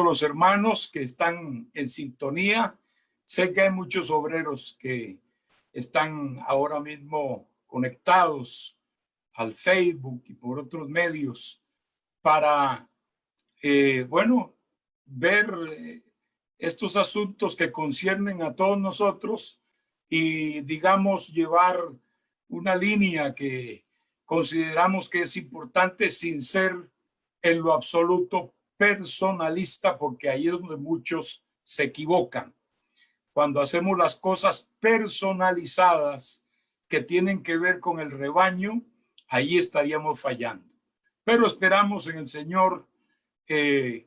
los hermanos que están en sintonía. Sé que hay muchos obreros que están ahora mismo conectados al Facebook y por otros medios para, bueno, ver estos asuntos que conciernen a todos nosotros y, digamos, llevar una línea que consideramos que es importante sin ser en lo absoluto personalista, porque ahí es donde muchos se equivocan. Cuando hacemos las cosas personalizadas que tienen que ver con el rebaño, ahí estaríamos fallando. Pero esperamos en el Señor,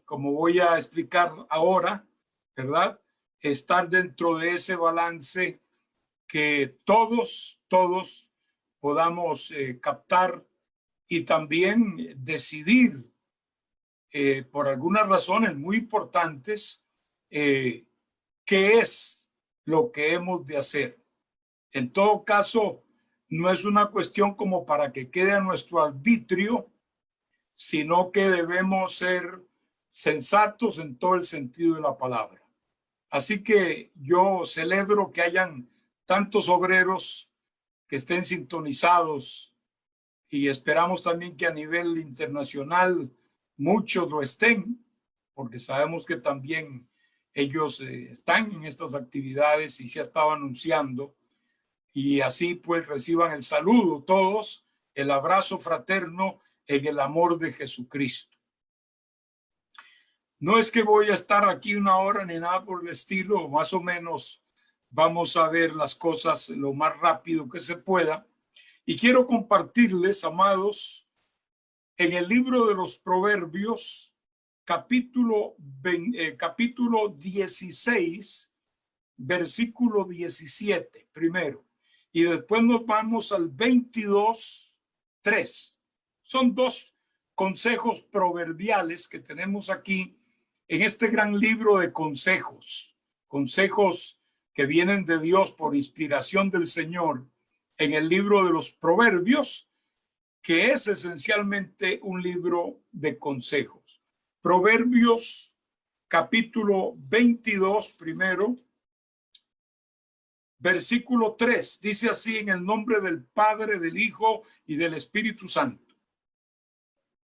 como voy a explicar ahora, ¿verdad? Estar dentro de ese balance que todos podamos captar y también decidir por algunas razones muy importantes qué es lo que hemos de hacer. En todo caso, no es una cuestión como para que quede a nuestro arbitrio, sino que debemos ser sensatos en todo el sentido de la palabra. Así que yo celebro que hayan tantos obreros que estén sintonizados y esperamos también que a nivel internacional muchos lo estén, porque sabemos que también ellos están en estas actividades y se ha estado anunciando, y así pues reciban el saludo todos, el abrazo fraterno en el amor de Jesucristo. No es que voy a estar aquí una hora ni nada por el estilo, más o menos vamos a ver las cosas lo más rápido que se pueda. Y quiero compartirles, amados, en el libro de los Proverbios, capítulo 16, versículo 17, primero. Y después nos vamos al 22:3. Son dos consejos proverbiales que tenemos aquí en este gran libro de consejos. Consejos que vienen de Dios por inspiración del Señor en el libro de los Proverbios, que es esencialmente un libro de consejos. Proverbios capítulo 22, primero, versículo 3, dice así: en el nombre del Padre, del Hijo y del Espíritu Santo.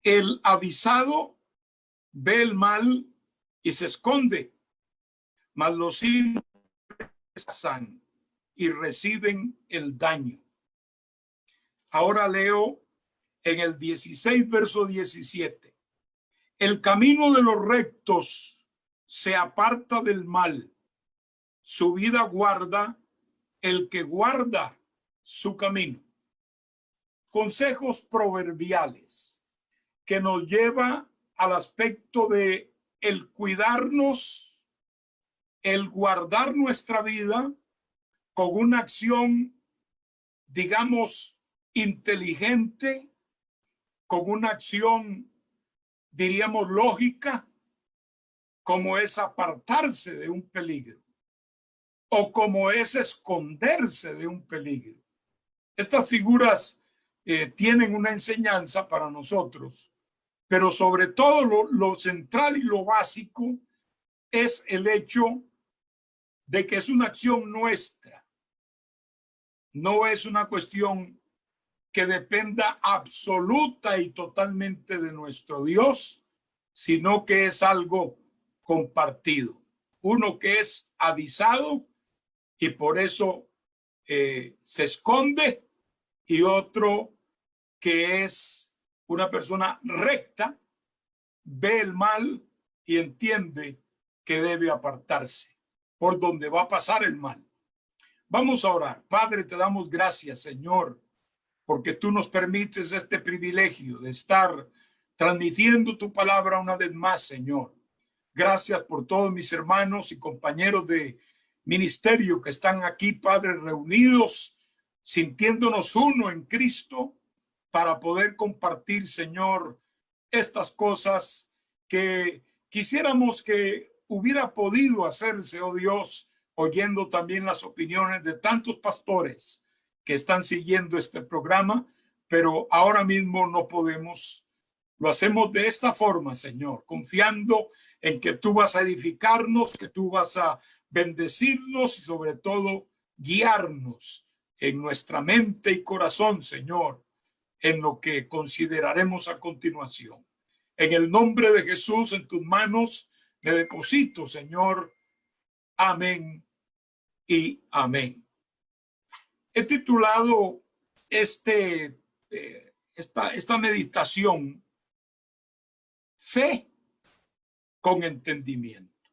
El avisado ve el mal y se esconde, mas los simples pasan y reciben el daño. Ahora leo en el 16, verso 17. El camino de los rectos se aparta del mal, su vida guarda el que guarda su camino. Consejos proverbiales que nos lleva al aspecto de el cuidarnos, el guardar nuestra vida con una acción, digamos, inteligente, con una acción, diríamos, lógica, como es apartarse de un peligro o como es esconderse de un peligro. Estas figuras tienen una enseñanza para nosotros, pero sobre todo lo central y lo básico es el hecho de que es una acción nuestra. No es una cuestión que dependa absoluta y totalmente de nuestro Dios, sino que es algo compartido. Uno que es avisado y por eso se esconde, y otro que es una persona recta, ve el mal y entiende que debe apartarse por donde va a pasar el mal. Vamos a orar. Padre, te damos gracias, Señor, porque tú nos permites este privilegio de estar transmitiendo tu palabra una vez más, Señor. Gracias por todos mis hermanos y compañeros de ministerio que están aquí, Padre, reunidos, sintiéndonos uno en Cristo para poder compartir, Señor, estas cosas que quisiéramos que hubiera podido hacerse, oh Dios, oyendo también las opiniones de tantos pastores que están siguiendo este programa, pero ahora mismo no podemos. Lo hacemos de esta forma, Señor, confiando en que tú vas a edificarnos, que tú vas a bendecirnos y sobre todo guiarnos en nuestra mente y corazón, Señor, en lo que consideraremos a continuación. En el nombre de Jesús, en tus manos me deposito, Señor. Amén y amén. He titulado esta meditación Fe con entendimiento.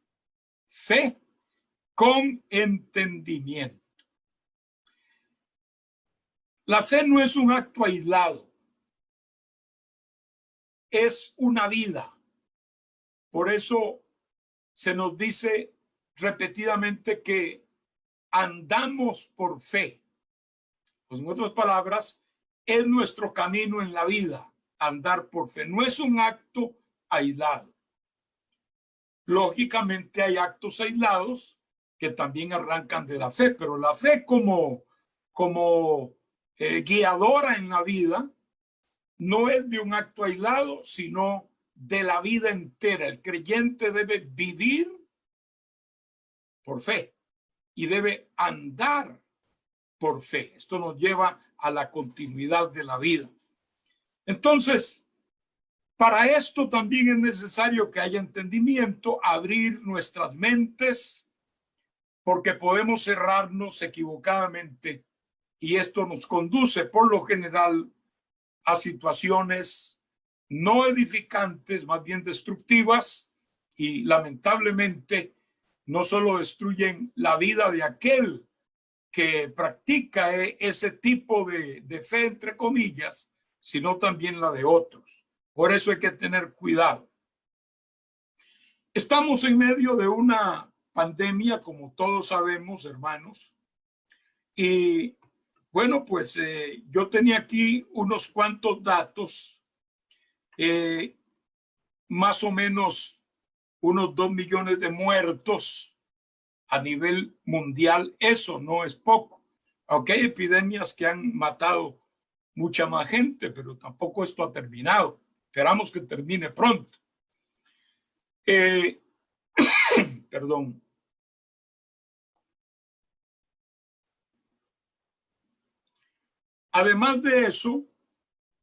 Fe con entendimiento. La fe no es un acto aislado, es una vida. Por eso se nos dice repetidamente que andamos por fe. Pues en otras palabras, es nuestro camino en la vida, andar por fe. No es un acto aislado. Lógicamente hay actos aislados que también arrancan de la fe, pero la fe como guiadora en la vida no es de un acto aislado, sino de la vida entera. El creyente debe vivir por fe y debe andar por fe. Esto nos lleva a la continuidad de la vida. Entonces, para esto también es necesario que haya entendimiento, abrir nuestras mentes, porque podemos cerrarnos equivocadamente y esto nos conduce por lo general a situaciones no edificantes, más bien destructivas, y lamentablemente no solo destruyen la vida de aquel que practica ese tipo de fe, entre comillas, sino también la de otros. Por eso hay que tener cuidado. Estamos en medio de una pandemia, como todos sabemos, hermanos, y bueno, pues yo tenía aquí unos cuantos datos, más o menos unos 2 millones de muertos a nivel mundial. Eso no es poco, aunque hay epidemias que han matado mucha más gente, pero tampoco esto ha terminado. Esperamos que termine pronto. Perdón. Además de eso,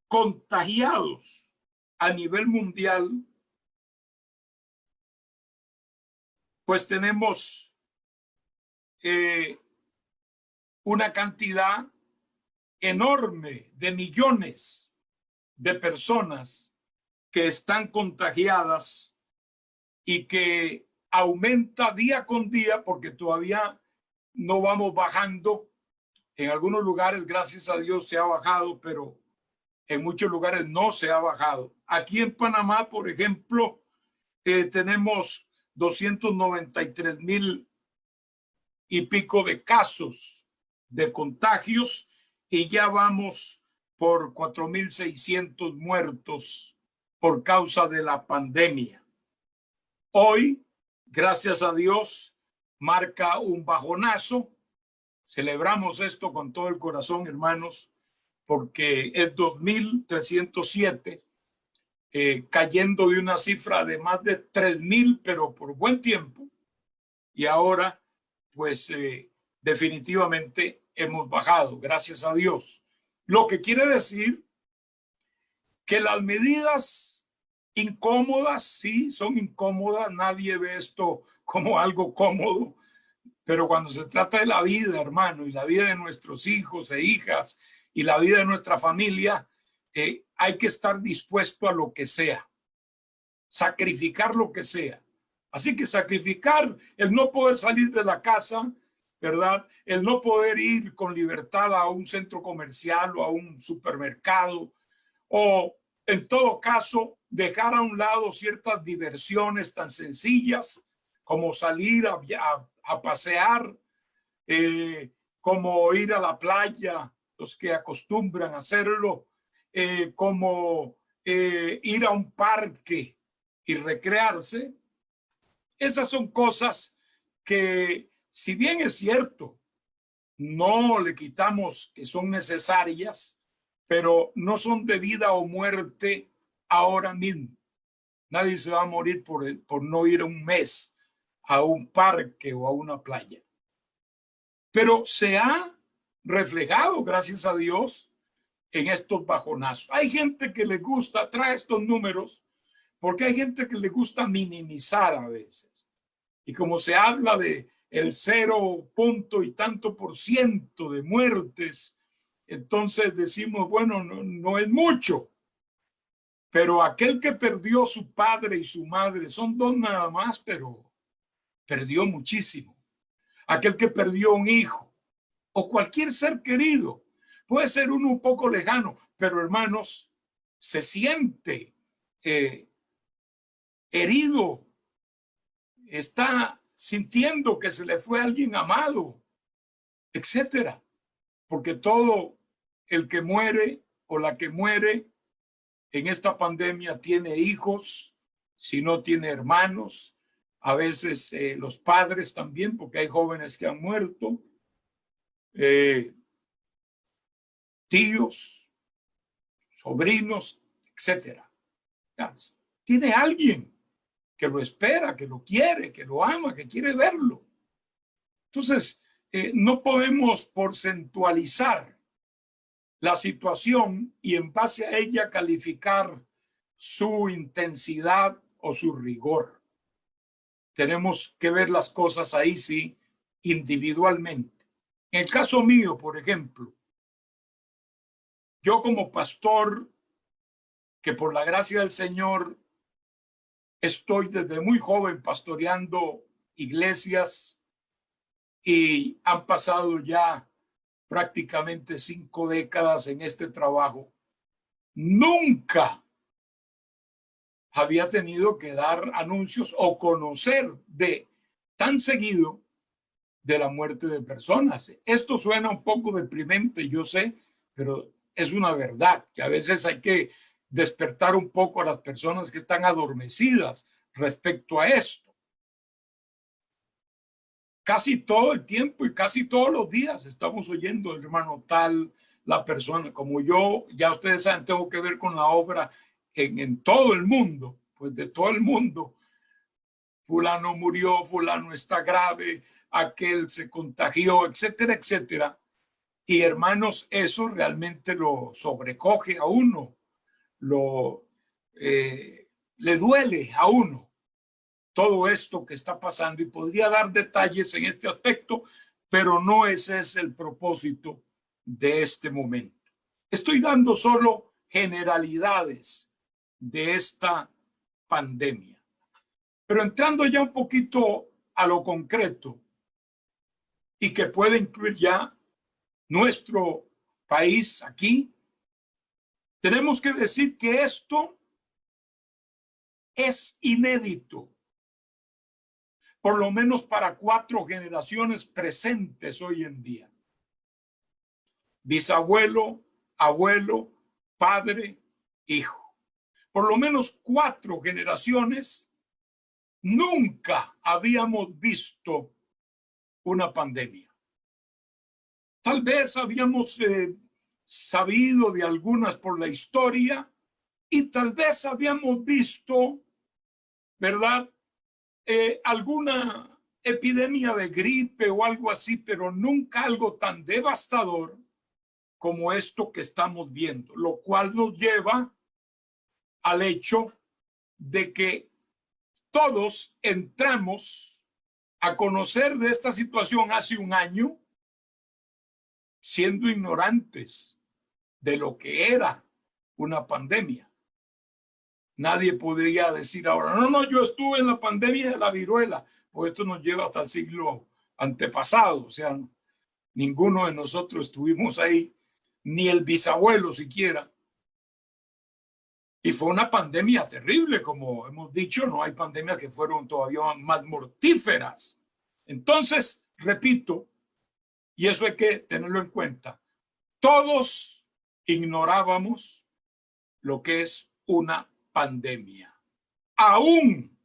contagiados a nivel mundial, pues tenemos una cantidad enorme de millones de personas que están contagiadas y que aumenta día con día porque todavía no vamos bajando. En algunos lugares, gracias a Dios, se ha bajado, pero en muchos lugares no se ha bajado. Aquí en Panamá, por ejemplo, tenemos 293,000 y pico de casos de contagios y ya vamos por 4,600 muertos por causa de la pandemia. Hoy, gracias a Dios, marca un bajonazo. Celebramos esto con todo el corazón, hermanos, porque es 2,307, cayendo de una cifra de más de 3,000, pero por buen tiempo. Y ahora, pues, definitivamente hemos bajado, gracias a Dios. Lo que quiere decir que las medidas incómodas, sí, son incómodas. Nadie ve esto como algo cómodo. Pero cuando se trata de la vida, hermano, y la vida de nuestros hijos e hijas y la vida de nuestra familia, hay que estar dispuesto a lo que sea, sacrificar lo que sea. Así que sacrificar el no poder salir de la casa, ¿verdad? El no poder ir con libertad a un centro comercial o a un supermercado, o en todo caso dejar a un lado ciertas diversiones tan sencillas como salir a pasear, como ir a la playa, los que acostumbran a hacerlo, como ir a un parque y recrearse. Esas son cosas que, si bien es cierto, no le quitamos que son necesarias, pero no son de vida o muerte ahora mismo. Nadie se va a morir por no ir un mes a un parque o a una playa. Pero se ha reflejado, gracias a Dios, en estos bajonazos. Hay gente que le gusta, trae estos números, porque hay gente que le gusta minimizar a veces. Y como se habla de el 0 punto y tanto por ciento de muertes, entonces decimos, bueno, no es mucho. Pero aquel que perdió su padre y su madre, son dos nada más, pero perdió muchísimo. Aquel que perdió un hijo o cualquier ser querido, puede ser uno un poco lejano, pero hermanos, se siente herido, está sintiendo que se le fue alguien amado, etcétera. Porque todo el que muere o la que muere en esta pandemia tiene hijos, si no tiene hermanos, a veces los padres también, porque hay jóvenes que han muerto, tíos, sobrinos, etcétera. Tiene alguien que lo espera, que lo quiere, que lo ama, que quiere verlo. Entonces, no podemos porcentualizar la situación y en base a ella calificar su intensidad o su rigor. Tenemos que ver las cosas ahí sí individualmente. En el caso mío, por ejemplo, yo como pastor, que por la gracia del Señor estoy desde muy joven pastoreando iglesias y han pasado ya prácticamente 5 décadas en este trabajo, nunca había tenido que dar anuncios o conocer de tan seguido de la muerte de personas. Esto suena un poco deprimente, yo sé, pero es una verdad que a veces hay que despertar un poco a las personas que están adormecidas respecto a esto. Casi todo el tiempo y casi todos los días estamos oyendo, hermano tal, la persona, como yo, ya ustedes saben, tengo que ver con la obra en todo el mundo, pues de todo el mundo. Fulano murió, fulano está grave, aquel se contagió, etcétera, etcétera. Y hermanos, eso realmente lo sobrecoge a uno, le duele a uno todo esto que está pasando y podría dar detalles en este aspecto, pero no ese es el propósito de este momento. Estoy dando solo generalidades de esta pandemia. Pero entrando ya un poquito a lo concreto y que puede incluir ya nuestro país aquí, tenemos que decir que esto es inédito, por lo menos para 4 generaciones presentes hoy en día. Bisabuelo, abuelo, padre, hijo. Por lo menos 4 generaciones nunca habíamos visto una pandemia. Tal vez habíamos sabido de algunas por la historia y tal vez habíamos visto, ¿verdad? Alguna epidemia de gripe o algo así, pero nunca algo tan devastador como esto que estamos viendo, lo cual nos lleva al hecho de que todos entramos a conocer de esta situación hace un año siendo ignorantes de lo que era una pandemia. Nadie podría decir ahora, no, yo estuve en la pandemia de la viruela, pues esto nos lleva hasta el siglo antepasado, o sea, ninguno de nosotros estuvimos ahí, ni el bisabuelo siquiera. Y fue una pandemia terrible, como hemos dicho, no hay pandemias que fueron todavía más mortíferas. Entonces, repito, y eso hay que tenerlo en cuenta, todos ignorábamos lo que es una pandemia. Aún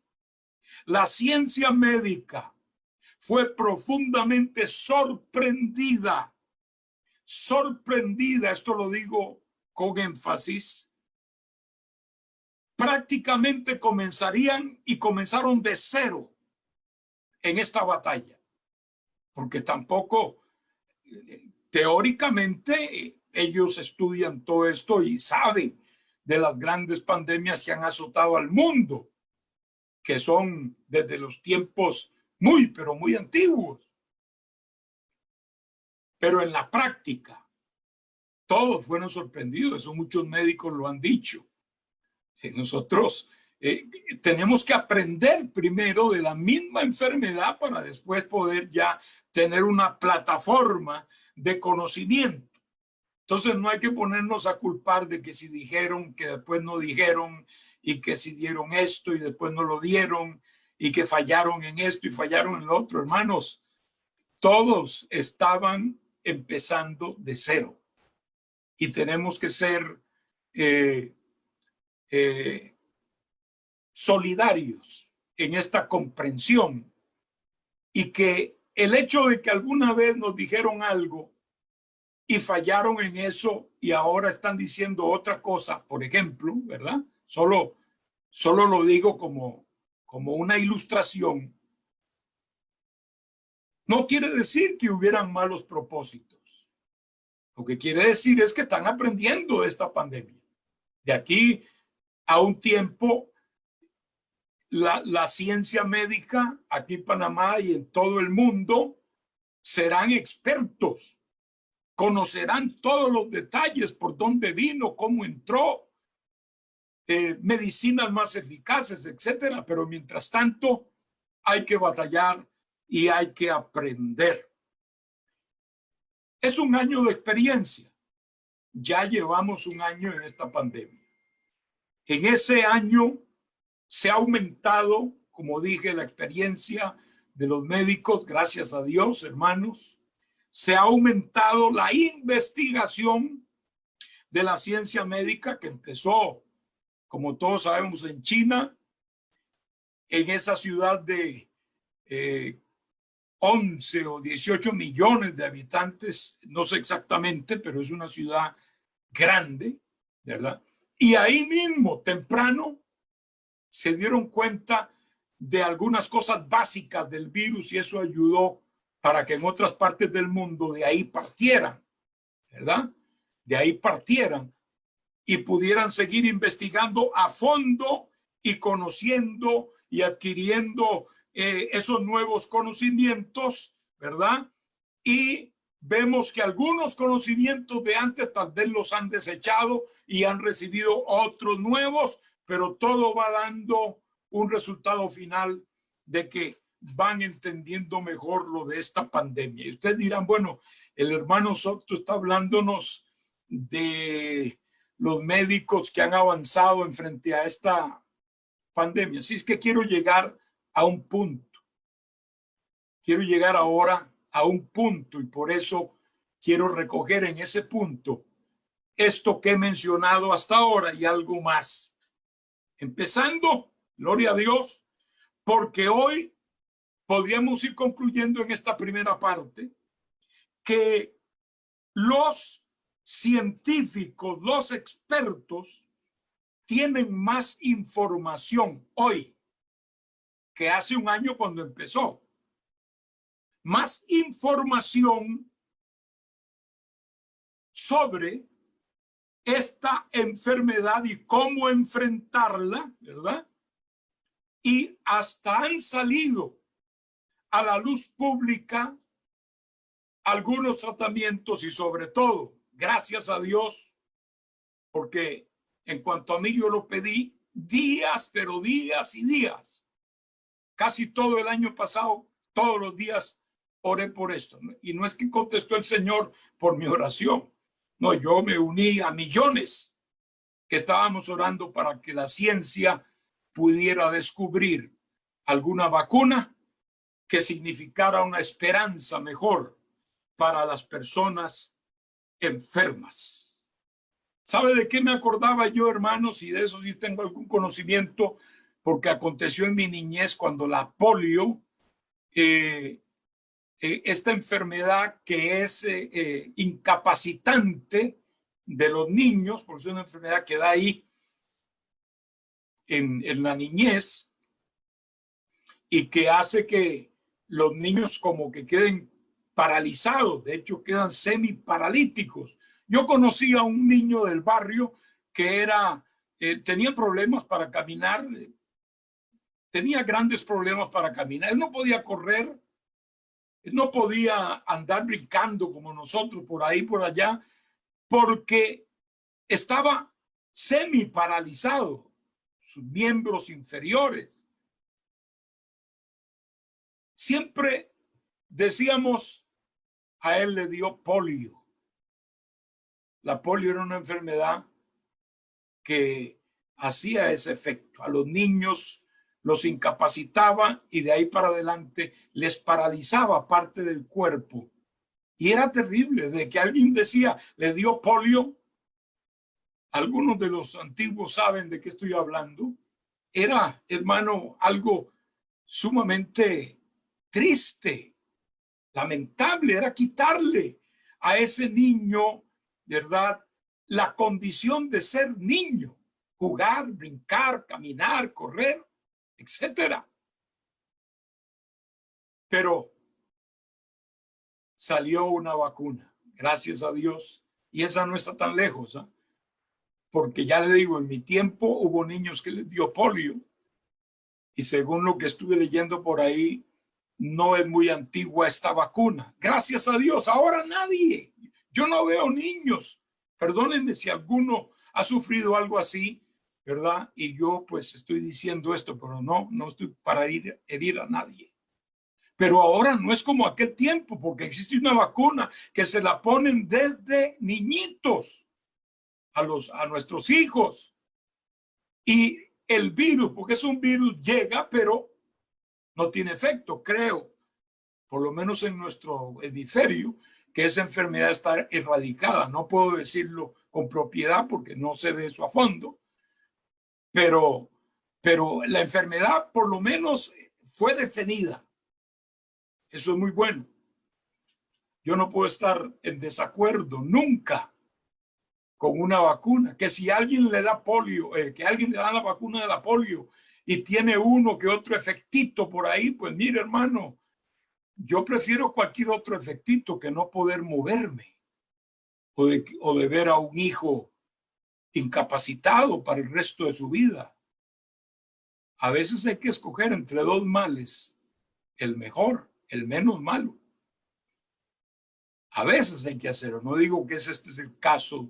la ciencia médica fue profundamente sorprendida, esto lo digo con énfasis, prácticamente comenzaron de cero en esta batalla, porque tampoco teóricamente ellos estudian todo esto y saben de las grandes pandemias que han azotado al mundo, que son desde los tiempos muy, pero muy antiguos. Pero en la práctica, todos fueron sorprendidos. Eso muchos médicos lo han dicho. Nosotros tenemos que aprender primero de la misma enfermedad para después poder ya tener una plataforma de conocimiento. Entonces no hay que ponernos a culpar de que si dijeron, que después no dijeron, y que si dieron esto y después no lo dieron, y que fallaron en esto y fallaron en lo otro. Hermanos, todos estaban empezando de cero y tenemos que ser solidarios en esta comprensión, y que el hecho de que alguna vez nos dijeron algo y fallaron en eso y ahora están diciendo otra cosa, por ejemplo, ¿verdad? Solo lo digo como una ilustración. No quiere decir que hubieran malos propósitos. Lo que quiere decir es que están aprendiendo de esta pandemia. De aquí a un tiempo, la ciencia médica aquí en Panamá y en todo el mundo serán expertos. Conocerán todos los detalles, por dónde vino, cómo entró, medicinas más eficaces, etcétera. Pero mientras tanto, hay que batallar y hay que aprender. Es un año de experiencia. Ya llevamos un año en esta pandemia. En ese año se ha aumentado, como dije, la experiencia de los médicos, gracias a Dios, hermanos. Se ha aumentado la investigación de la ciencia médica, que empezó, como todos sabemos, en China, en esa ciudad de 11 o 18 millones de habitantes, no sé exactamente, pero es una ciudad grande, ¿verdad? Y ahí mismo, temprano, se dieron cuenta de algunas cosas básicas del virus, y eso ayudó para que en otras partes del mundo de ahí partieran, ¿verdad? De ahí partieran y pudieran seguir investigando a fondo y conociendo y adquiriendo esos nuevos conocimientos, ¿verdad? Y vemos que algunos conocimientos de antes tal vez los han desechado y han recibido otros nuevos, pero todo va dando un resultado final de que van entendiendo mejor lo de esta pandemia. Y ustedes dirán, bueno, el hermano Soto está hablándonos de los médicos que han avanzado en frente a esta pandemia. Así es que quiero llegar a un punto. Quiero llegar ahora a un punto, y por eso quiero recoger en ese punto esto que he mencionado hasta ahora y algo más. Empezando, gloria a Dios, porque hoy podríamos ir concluyendo en esta primera parte que los científicos, los expertos, tienen más información hoy que hace un año cuando empezó. Más información sobre esta enfermedad y cómo enfrentarla, ¿verdad? Y hasta han salido a la luz pública algunos tratamientos, y sobre todo, gracias a Dios, porque en cuanto a mí yo lo pedí días, pero días y días. Casi todo el año pasado, todos los días oré por esto. Y no es que contestó el Señor por mi oración. No, yo me uní a millones que estábamos orando para que la ciencia pudiera descubrir alguna vacuna que significara una esperanza mejor para las personas enfermas. ¿Sabe de qué me acordaba yo, hermanos? Y de eso sí tengo algún conocimiento, porque aconteció en mi niñez cuando la polio, esta enfermedad que es incapacitante de los niños, porque es una enfermedad que da ahí en la niñez y que hace que los niños como que queden paralizados, de hecho quedan semi-paralíticos. Yo conocí a un niño del barrio que tenía problemas para caminar, tenía grandes problemas para caminar, él no podía correr, él no podía andar brincando como nosotros por ahí, por allá, porque estaba semi-paralizado, sus miembros inferiores. Siempre decíamos, a él le dio polio. La polio era una enfermedad que hacía ese efecto. A los niños los incapacitaba y de ahí para adelante les paralizaba parte del cuerpo. Y era terrible, de que alguien decía, le dio polio. Algunos de los antiguos saben de qué estoy hablando. Era, hermano, algo sumamente triste, lamentable. Era quitarle a ese niño, ¿verdad?, la condición de ser niño, jugar, brincar, caminar, correr, etcétera. Pero salió una vacuna, gracias a Dios, y esa no está tan lejos, ¿eh? Porque ya le digo, en mi tiempo hubo niños que les dio polio y según lo que estuve leyendo por ahí, no es muy antigua esta vacuna. Gracias a Dios, ahora nadie. Yo no veo niños. Perdónenme si alguno ha sufrido algo así, ¿verdad? Y yo pues estoy diciendo esto, pero no estoy para herir a nadie. Pero ahora no es como aquel tiempo, porque existe una vacuna que se la ponen desde niñitos a nuestros hijos. Y el virus, porque es un virus, llega, pero no tiene efecto, creo, por lo menos en nuestro hemisferio, que esa enfermedad está erradicada. No puedo decirlo con propiedad porque no sé de eso a fondo, pero la enfermedad por lo menos fue detenida. Eso es muy bueno. Yo no puedo estar en desacuerdo nunca con una vacuna, que si alguien le da polio, que alguien le da la vacuna de la polio y tiene uno que otro efectito por ahí, pues mire, hermano, yo prefiero cualquier otro efectito que no poder moverme o de ver a un hijo incapacitado para el resto de su vida. A veces hay que escoger entre dos males, el mejor, el menos malo. A veces hay que hacerlo. No digo que este es el caso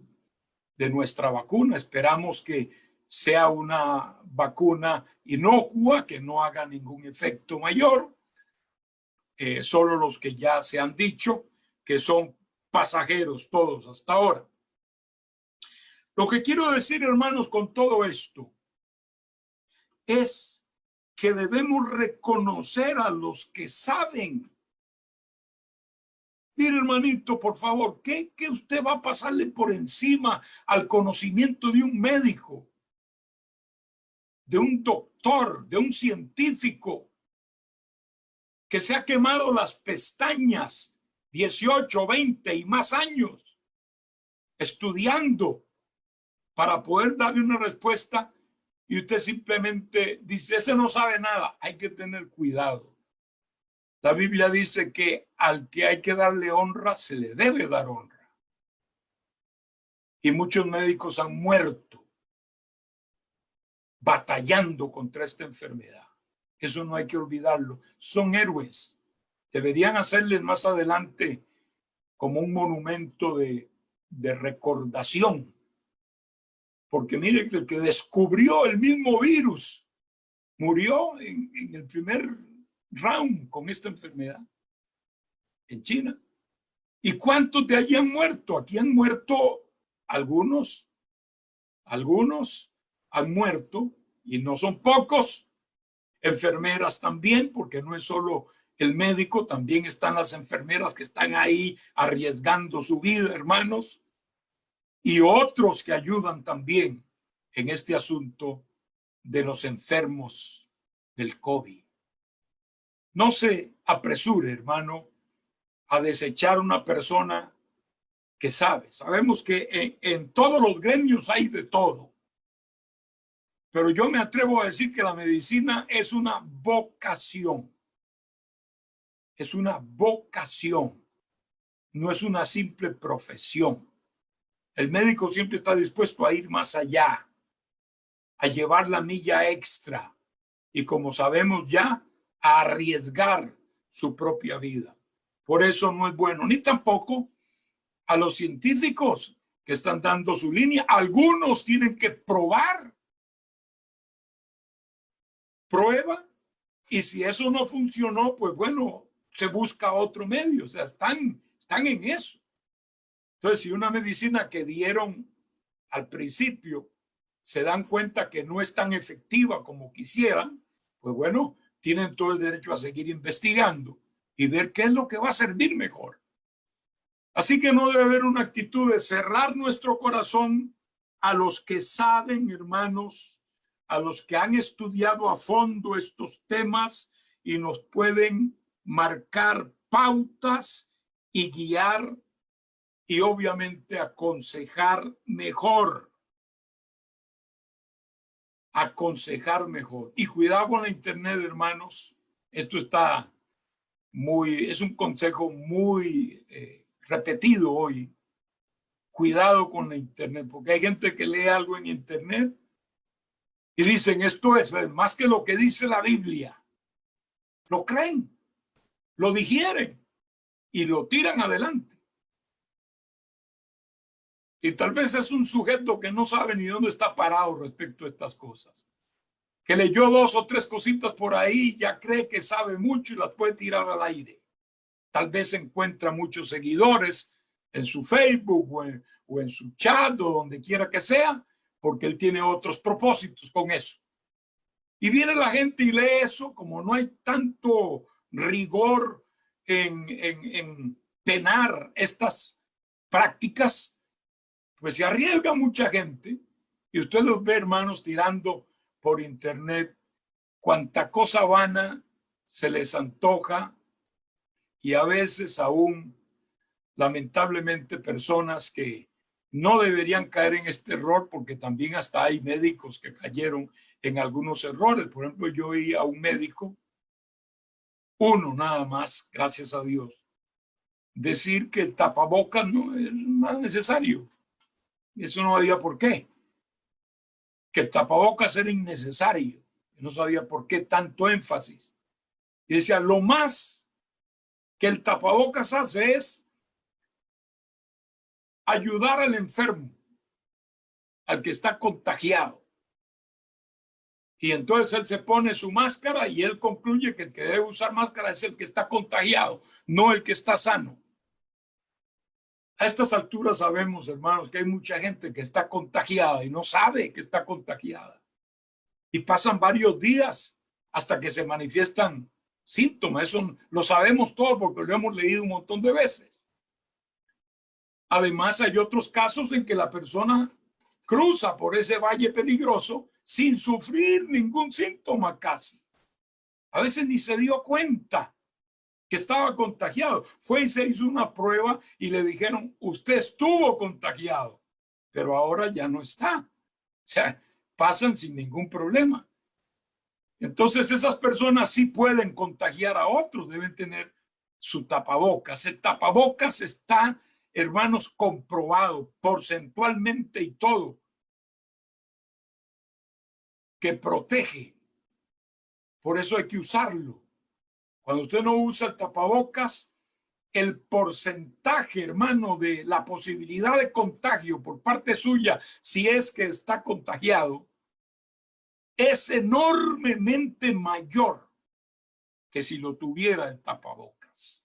de nuestra vacuna. Esperamos que sea una vacuna inocua, que no haga ningún efecto mayor. Solo los que ya se han dicho, que son pasajeros todos hasta ahora. Lo que quiero decir, hermanos, con todo esto es que debemos reconocer a los que saben. Mire, hermanito, por favor, ¿qué usted va a pasarle por encima al conocimiento de un médico, de un doctor, de un científico que se ha quemado las pestañas 18, 20 y más años estudiando para poder darle una respuesta y usted simplemente dice, ese no sabe nada? Hay que tener cuidado. La Biblia dice que al que hay que darle honra, se le debe dar honra. Y muchos médicos han muerto batallando contra esta enfermedad. Eso no hay que olvidarlo. Son héroes. Deberían hacerles más adelante como un monumento de recordación. Porque mire que el que descubrió el mismo virus murió en el primer round con esta enfermedad en China. ¿Y cuántos de allí han muerto? Aquí han muerto algunos han muerto y no son pocos. Enfermeras también, porque no es solo el médico, también están las enfermeras que están ahí arriesgando su vida, hermanos, y otros que ayudan también en este asunto de los enfermos del COVID. No se apresure, hermano, a desechar una persona que sabe. Sabemos que en todos los gremios hay de todo, Pero yo me atrevo a decir que la medicina es una vocación. Es una vocación. No es una simple profesión. El médico siempre está dispuesto a ir más allá, a llevar la milla extra y, como sabemos ya, a arriesgar su propia vida. Por eso no es bueno, ni tampoco a los científicos que están dando su línea. Algunos tienen que probar. Prueba, y si eso no funcionó, pues bueno, se busca otro medio. O sea, están en eso. Entonces, si una medicina que dieron al principio se dan cuenta que no es tan efectiva como quisieran, pues bueno, tienen todo el derecho a seguir investigando y ver qué es lo que va a servir mejor. Así que no debe haber una actitud de cerrar nuestro corazón a los que saben, hermanos, a los que han estudiado a fondo estos temas y nos pueden marcar pautas y guiar y obviamente aconsejar mejor. Aconsejar mejor. Y cuidado con la internet, hermanos. Esto está es un consejo muy repetido hoy. Cuidado con la internet, porque hay gente que lee algo en internet y dicen esto es más que lo que dice la Biblia. Lo creen, lo digieren y lo tiran adelante. Y tal vez es un sujeto que no sabe ni dónde está parado respecto a estas cosas. Que leyó 2 o 3 cositas por ahí, ya cree que sabe mucho y las puede tirar al aire. Tal vez encuentra muchos seguidores en su Facebook o en su chat o donde quiera que sea, porque él tiene otros propósitos con eso. Y viene la gente y lee eso, como no hay tanto rigor en penar estas prácticas, pues se arriesga mucha gente. Y usted los ve, hermanos, tirando por internet cuanta cosa vana se les antoja, y a veces aún, lamentablemente, personas que no deberían caer en este error, porque también hasta hay médicos que cayeron en algunos errores. Por ejemplo, yo oí a un médico, uno nada más, gracias a Dios, decir que el tapabocas no es más necesario. Eso no había por qué. Que el tapabocas era innecesario. No sabía por qué tanto énfasis. Y decía, lo más que el tapabocas hace es ayudar al enfermo, al que está contagiado. Y entonces él se pone su máscara y él concluye que el que debe usar máscara es el que está contagiado, no el que está sano. A estas alturas sabemos, hermanos, que hay mucha gente que está contagiada y no sabe que está contagiada. Y pasan varios días hasta que se manifiestan síntomas. Eso lo sabemos todos porque lo hemos leído un montón de veces. Además, hay otros casos en que la persona cruza por ese valle peligroso sin sufrir ningún síntoma casi. A veces ni se dio cuenta que estaba contagiado. Fue y se hizo una prueba y le dijeron, usted estuvo contagiado, pero ahora ya no está. O sea, pasan sin ningún problema. Entonces esas personas sí pueden contagiar a otros, deben tener su tapabocas. El tapabocas está, hermanos, comprobado porcentualmente y todo, que protege. Por eso hay que usarlo. Cuando usted no usa el tapabocas, el porcentaje, hermano, de la posibilidad de contagio por parte suya, si es que está contagiado, es enormemente mayor que si lo tuviera el tapabocas.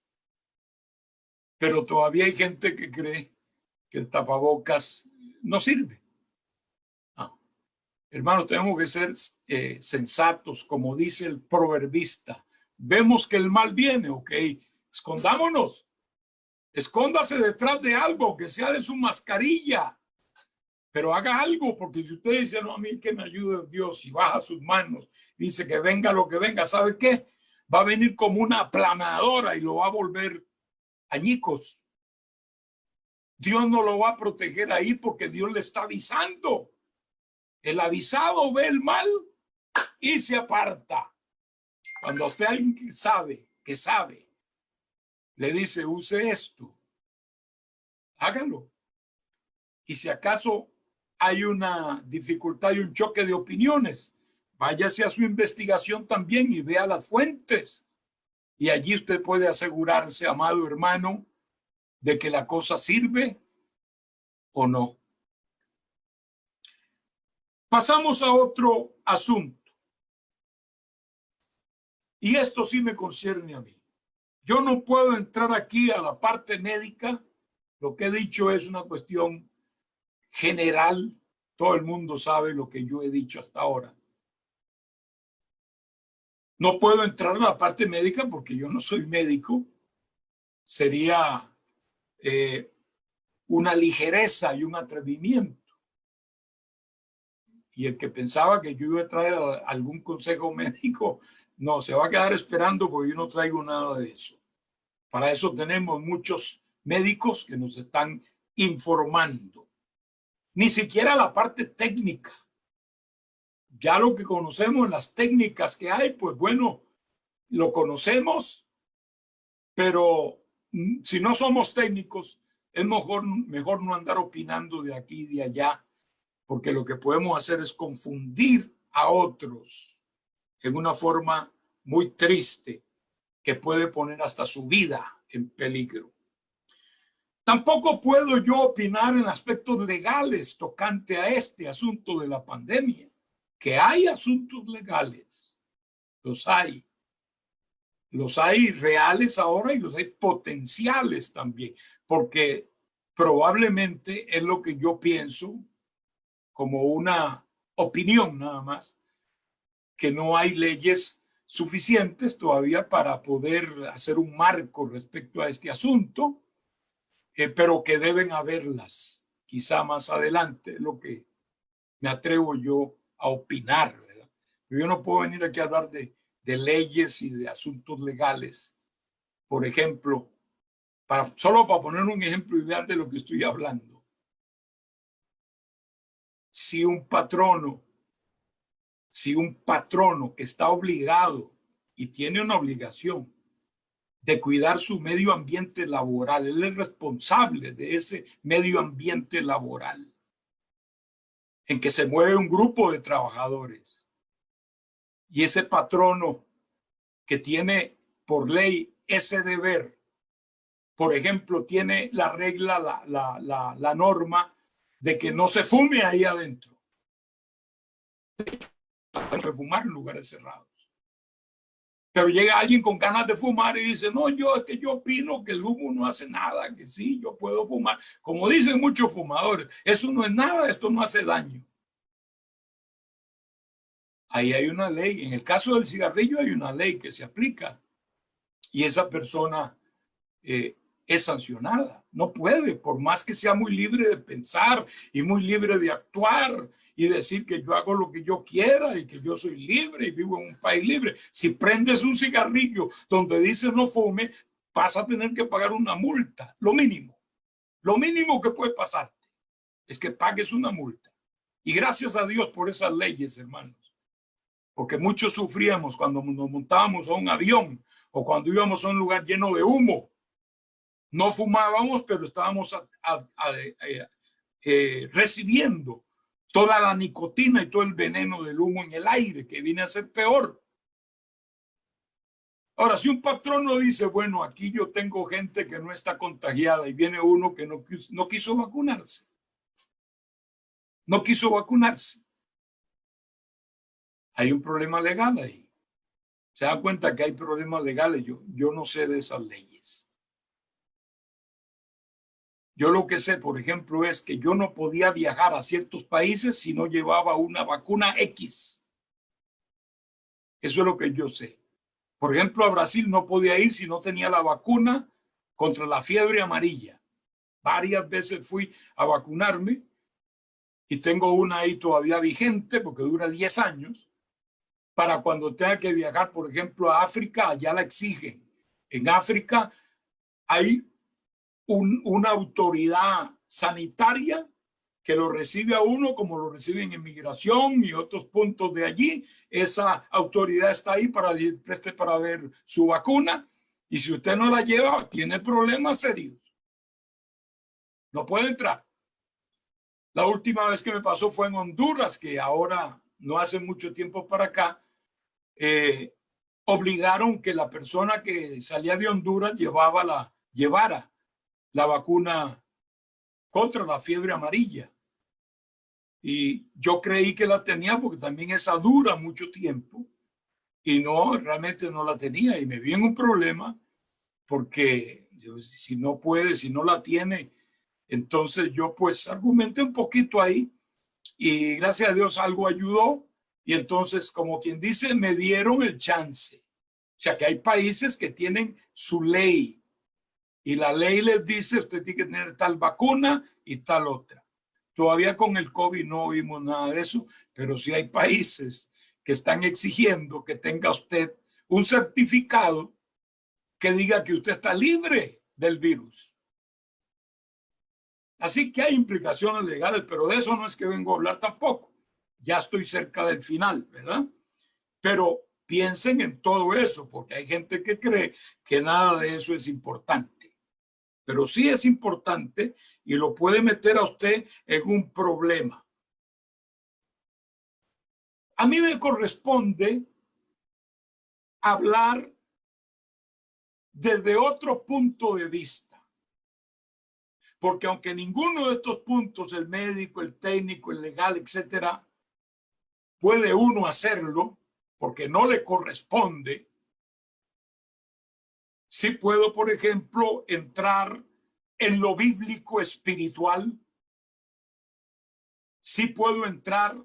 Pero todavía hay gente que cree que el tapabocas no sirve. Hermanos, tenemos que ser sensatos, como dice el proverbista. Vemos que el mal viene, ok, escondámonos. Escóndase detrás de algo, que sea de su mascarilla, pero haga algo, porque si usted dice, no, a mí que me ayude Dios, y baja sus manos, dice que venga lo que venga, ¿sabe qué? Va a venir como una aplanadora y lo va a volver añicos. Dios no lo va a proteger ahí porque Dios le está avisando. El avisado ve el mal y se aparta. Cuando usted alguien que sabe, le dice, use esto, hágalo. Y si acaso hay una dificultad y un choque de opiniones, váyase a su investigación también y vea las fuentes. Y allí usted puede asegurarse, amado hermano, de que la cosa sirve o no. Pasamos a otro asunto. Y esto sí me concierne a mí. Yo no puedo entrar aquí a la parte médica. Lo que he dicho es una cuestión general. Todo el mundo sabe lo que yo he dicho hasta ahora. No puedo entrar a la parte médica porque yo no soy médico. Sería una ligereza y un atrevimiento. Y el que pensaba que yo iba a traer algún consejo médico, no, se va a quedar esperando porque yo no traigo nada de eso. Para eso tenemos muchos médicos que nos están informando. Ni siquiera la parte técnica. Ya lo que conocemos, las técnicas que hay, pues bueno, lo conocemos, pero si no somos técnicos, es mejor no andar opinando de aquí y de allá, porque lo que podemos hacer es confundir a otros en una forma muy triste que puede poner hasta su vida en peligro. Tampoco puedo yo opinar en aspectos legales tocante a este asunto de la pandemia. Que hay asuntos legales, los hay. Los hay reales ahora y los hay potenciales también, porque probablemente es lo que yo pienso como una opinión nada más, que no hay leyes suficientes todavía para poder hacer un marco respecto a este asunto, pero que deben haberlas quizá más adelante, lo que me atrevo yo a opinar, ¿verdad? Yo no puedo venir aquí a hablar de leyes y de asuntos legales. Por ejemplo, solo para poner un ejemplo ideal de lo que estoy hablando. Si un patrono que está obligado y tiene una obligación de cuidar su medio ambiente laboral, él es responsable de ese medio ambiente laboral en que se mueve un grupo de trabajadores. Y ese patrono que tiene por ley ese deber, por ejemplo, tiene la regla, la norma de que no se fume ahí adentro. No se fumar en lugares cerrados. Pero llega alguien con ganas de fumar y dice, no, es que yo opino que el humo no hace nada, que sí, yo puedo fumar. Como dicen muchos fumadores, eso no es nada, esto no hace daño. Ahí hay una ley. En el caso del cigarrillo hay una ley que se aplica y esa persona es sancionada. No puede, por más que sea muy libre de pensar y muy libre de actuar y decir que yo hago lo que yo quiera y que yo soy libre y vivo en un país libre. Si prendes un cigarrillo donde dice no fume, vas a tener que pagar una multa, lo mínimo. Lo mínimo que puede pasarte es que pagues una multa. Y gracias a Dios por esas leyes, hermanos. Porque muchos sufríamos cuando nos montábamos a un avión o cuando íbamos a un lugar lleno de humo. No fumábamos, pero estábamos recibiendo toda la nicotina y todo el veneno del humo en el aire, que viene a ser peor. Ahora, si un patrono dice, bueno, aquí yo tengo gente que no está contagiada y viene uno que no quiso vacunarse. No quiso vacunarse. Hay un problema legal ahí. Se da cuenta que hay problemas legales. Yo no sé de esas leyes. Yo lo que sé, por ejemplo, es que yo no podía viajar a ciertos países si no llevaba una vacuna X. Eso es lo que yo sé. Por ejemplo, a Brasil no podía ir si no tenía la vacuna contra la fiebre amarilla. Varias veces fui a vacunarme y tengo una ahí todavía vigente porque dura 10 años. Para cuando tenga que viajar, por ejemplo, a África, ya la exigen. En África hay una autoridad sanitaria que lo recibe a uno como lo reciben en migración y otros puntos de allí. Esa autoridad está ahí para ver su vacuna, y si usted no la lleva, tiene problemas serios. No puede entrar. La última vez que me pasó fue en Honduras, que ahora no hace mucho tiempo para acá, obligaron que la persona que salía de Honduras llevara la vacuna contra la fiebre amarilla. Y yo creí que la tenía porque también esa dura mucho tiempo, y no, realmente no la tenía, y me vi en un problema porque si no puede, si no la tiene, entonces yo pues argumenté un poquito ahí y gracias a Dios algo ayudó, y entonces, como quien dice, me dieron el chance. O sea que hay países que tienen su ley y la ley les dice usted tiene que tener tal vacuna y tal otra. Todavía con el COVID no oímos nada de eso, pero sí hay países que están exigiendo que tenga usted un certificado que diga que usted está libre del virus. Así que hay implicaciones legales, pero de eso no es que vengo a hablar tampoco. Ya estoy cerca del final, ¿verdad? Pero piensen en todo eso, porque hay gente que cree que nada de eso es importante. Pero sí es importante y lo puede meter a usted en un problema. A mí me corresponde hablar desde otro punto de vista. Porque aunque ninguno de estos puntos, el médico, el técnico, el legal, etcétera, puede uno hacerlo porque no le corresponde, sí puedo, por ejemplo, entrar en lo bíblico espiritual. Sí puedo entrar,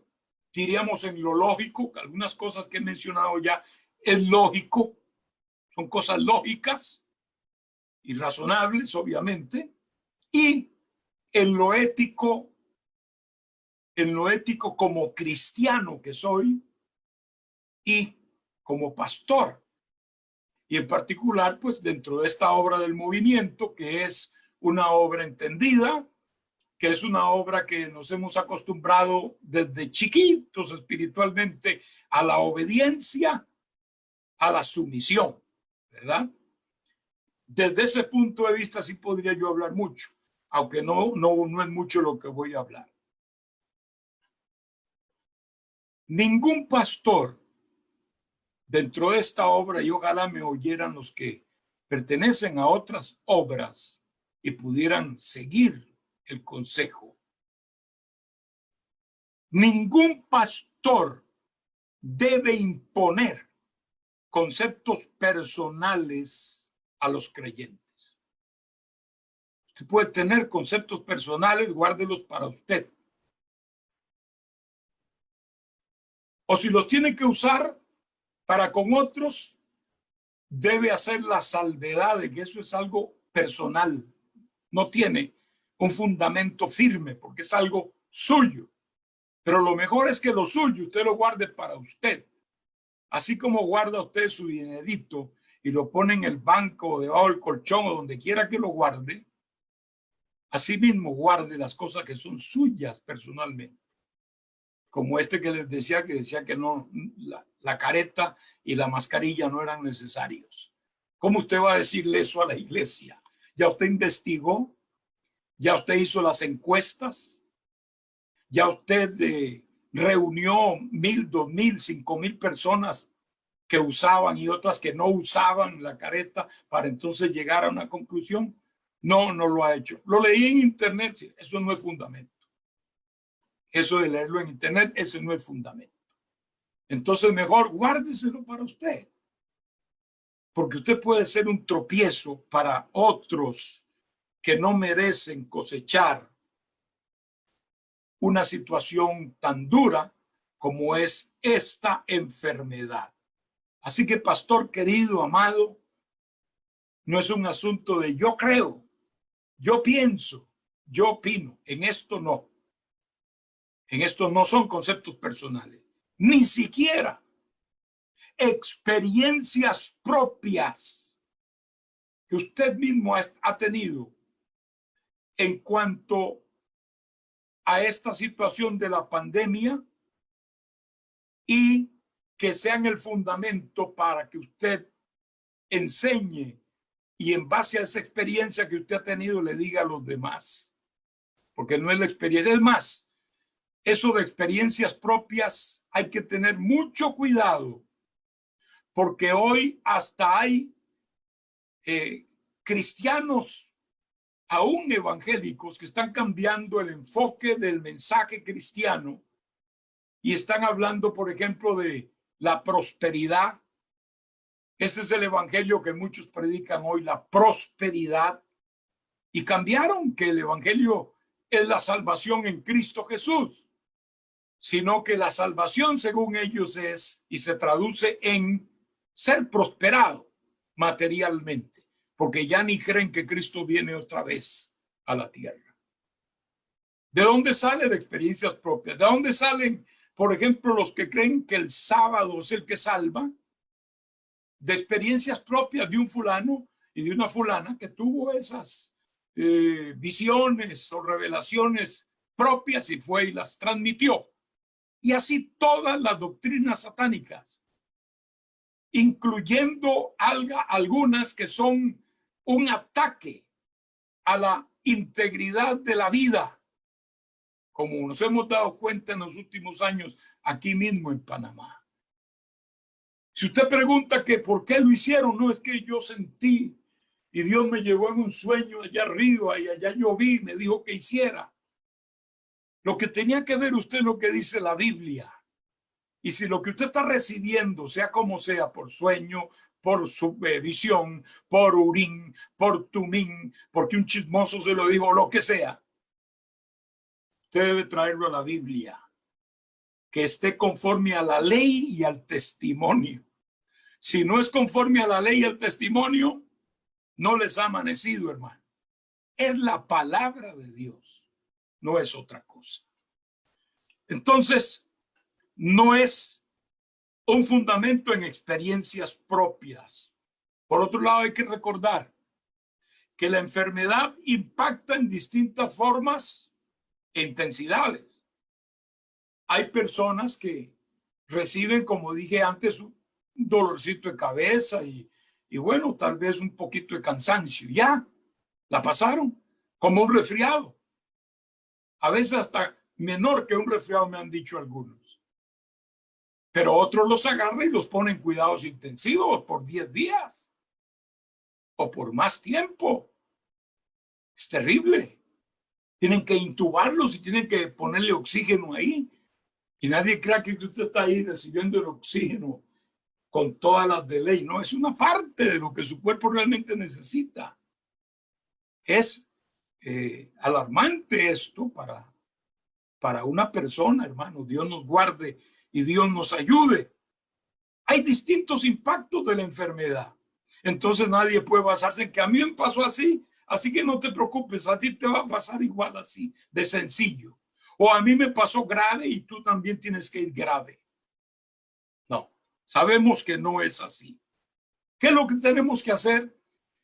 diríamos, en lo lógico. Algunas cosas que he mencionado ya es lógico, son cosas lógicas y razonables, obviamente. Y en lo ético como cristiano que soy y como pastor. Y en particular, pues dentro de esta obra del movimiento, que es una obra entendida, que es una obra que nos hemos acostumbrado desde chiquitos espiritualmente a la obediencia, a la sumisión, ¿verdad? Desde ese punto de vista sí podría yo hablar mucho, aunque no es mucho lo que voy a hablar. Ningún pastor dentro de esta obra, y ojalá me oyeran los que pertenecen a otras obras y pudieran seguir el consejo. Ningún pastor debe imponer conceptos personales a los creyentes. Usted puede tener conceptos personales, guárdelos para usted. O si los tiene que usar para con otros, debe hacer la salvedad de que eso es algo personal. No tiene un fundamento firme porque es algo suyo. Pero lo mejor es que lo suyo usted lo guarde para usted. Así como guarda usted su dinerito y lo pone en el banco o debajo del colchón o donde quiera que lo guarde, así mismo guarde las cosas que son suyas personalmente. Como este que les decía que no, la careta y la mascarilla no eran necesarios. ¿Cómo usted va a decirle eso a la iglesia? ¿Ya usted investigó? ¿Ya usted hizo las encuestas? ¿Ya usted reunió 1,000, 2,000, 5,000 personas que usaban y otras que no usaban la careta para entonces llegar a una conclusión? No, no lo ha hecho. Lo leí en internet, eso no es fundamento. Eso de leerlo en internet, ese no es fundamento. Entonces mejor guárdeselo para usted. Porque usted puede ser un tropiezo para otros que no merecen cosechar una situación tan dura como es esta enfermedad. Así que, pastor querido, amado, no es un asunto de yo creo, yo pienso, yo opino. En esto no. En esto no son conceptos personales. Ni siquiera experiencias propias que usted mismo ha tenido en cuanto a esta situación de la pandemia y que sean el fundamento para que usted enseñe y en base a esa experiencia que usted ha tenido le diga a los demás. Porque no es la experiencia. Es más, eso de experiencias propias hay que tener mucho cuidado, porque hoy hasta hay cristianos, aún evangélicos, que están cambiando el enfoque del mensaje cristiano y están hablando, por ejemplo, de la prosperidad. Ese es el evangelio que muchos predican hoy, la prosperidad, y cambiaron que el evangelio es la salvación en Cristo Jesús, sino que la salvación, según ellos, es y se traduce en ser prosperado materialmente, porque ya ni creen que Cristo viene otra vez a la tierra. ¿De dónde sale? De experiencias propias. ¿De dónde salen, por ejemplo, los que creen que el sábado es el que salva? De experiencias propias de un fulano y de una fulana que tuvo esas visiones o revelaciones propias y fue y las transmitió. Y así todas las doctrinas satánicas, incluyendo algunas que son un ataque a la integridad de la vida, como nos hemos dado cuenta en los últimos años aquí mismo en Panamá. Si usted pregunta que por qué lo hicieron, no, es que yo sentí y Dios me llevó en un sueño allá arriba y allá yo vi, me dijo que hiciera. Lo que tenía que ver usted lo que dice la Biblia. Y si lo que usted está recibiendo, sea como sea, por sueño, por su visión, por Urim, por Tumim, porque un chismoso se lo dijo, lo que sea, usted debe traerlo a la Biblia, que esté conforme a la ley y al testimonio. Si no es conforme a la ley y al testimonio, no les ha amanecido, hermano. Es la palabra de Dios, no es otra cosa. Entonces, no es un fundamento en experiencias propias. Por otro lado, hay que recordar que la enfermedad impacta en distintas formas e intensidades. Hay personas que reciben, como dije antes, un dolorcito de cabeza y bueno, tal vez un poquito de cansancio. Ya, la pasaron como un resfriado. A veces hasta menor que un resfriado me han dicho algunos. Pero otros los agarran y los ponen en cuidados intensivos por 10 días o por más tiempo. Es terrible. Tienen que intubarlos y tienen que ponerle oxígeno ahí. Y nadie crea que usted está ahí recibiendo el oxígeno con todas las de ley. No, es una parte de lo que su cuerpo realmente necesita. Es alarmante esto para una persona, hermano. Dios nos guarde y Dios nos ayude. Hay distintos impactos de la enfermedad. Entonces nadie puede basarse en que a mí me pasó así, así que no te preocupes, a ti te va a pasar igual así, de sencillo. O a mí me pasó grave y tú también tienes que ir grave. No, sabemos que no es así. ¿Qué es lo que tenemos que hacer?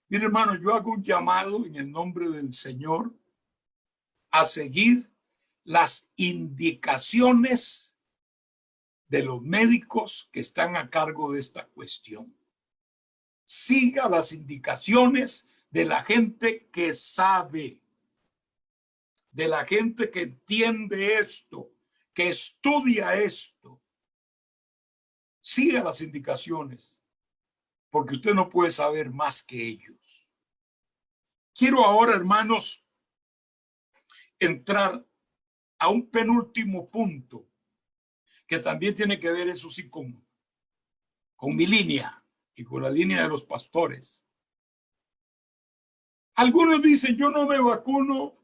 Mire, hermano, yo hago un llamado en el nombre del Señor a seguir las indicaciones de los médicos que están a cargo de esta cuestión. Siga las indicaciones de la gente que sabe, de la gente que entiende esto, que estudia esto. Siga las indicaciones, porque usted no puede saber más que ellos. Quiero ahora, hermanos, entrar a un penúltimo punto que también tiene que ver, eso sí, con mi línea y con la línea de los pastores. Algunos dicen, yo no me vacuno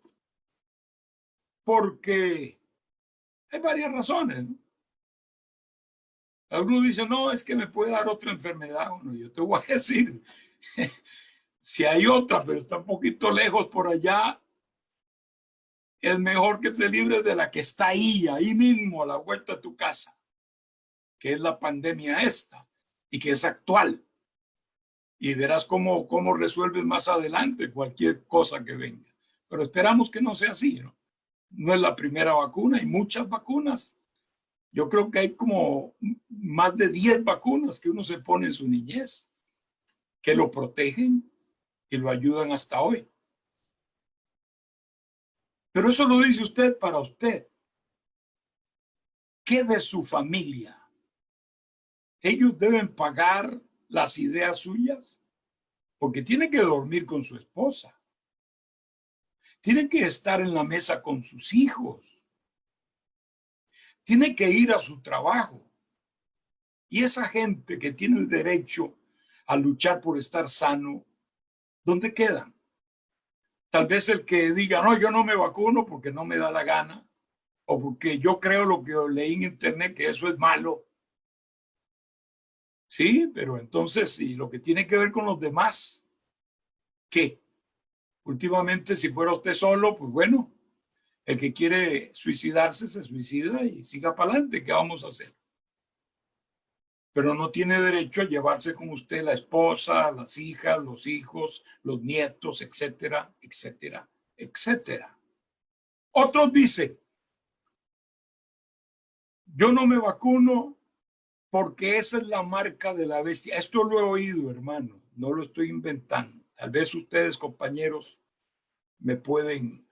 porque hay varias razones, ¿no? Algunos dicen, no, es que me puede dar otra enfermedad. Bueno, yo te voy a decir, si hay otra, pero está un poquito lejos por allá, es mejor que te libres de la que está ahí mismo, a la vuelta de tu casa, que es la pandemia esta y que es actual. Y verás cómo resuelves más adelante cualquier cosa que venga. Pero esperamos que no sea así, ¿no? No es la primera vacuna, hay muchas vacunas. Yo creo que hay como más de 10 vacunas que uno se pone en su niñez, que lo protegen y lo ayudan hasta hoy. Pero eso lo dice usted para usted. ¿Qué de su familia? ¿Ellos deben pagar las ideas suyas? Porque tiene que dormir con su esposa. Tiene que estar en la mesa con sus hijos. Tiene que ir a su trabajo. Y esa gente que tiene el derecho a luchar por estar sano, ¿dónde quedan? Tal vez el que diga, no, yo no me vacuno porque no me da la gana, o porque yo creo lo que leí en internet, que eso es malo. Sí, pero entonces, y lo que tiene que ver con los demás, ¿qué? Últimamente, si fuera usted solo, pues bueno, el que quiere suicidarse se suicida y siga para adelante. ¿Qué vamos a hacer? Pero no tiene derecho a llevarse con usted la esposa, las hijas, los hijos, los nietos, etcétera, etcétera, etcétera. Otros dicen, yo no me vacuno porque esa es la marca de la bestia. Esto lo he oído, hermano, no lo estoy inventando. Tal vez ustedes, compañeros, me pueden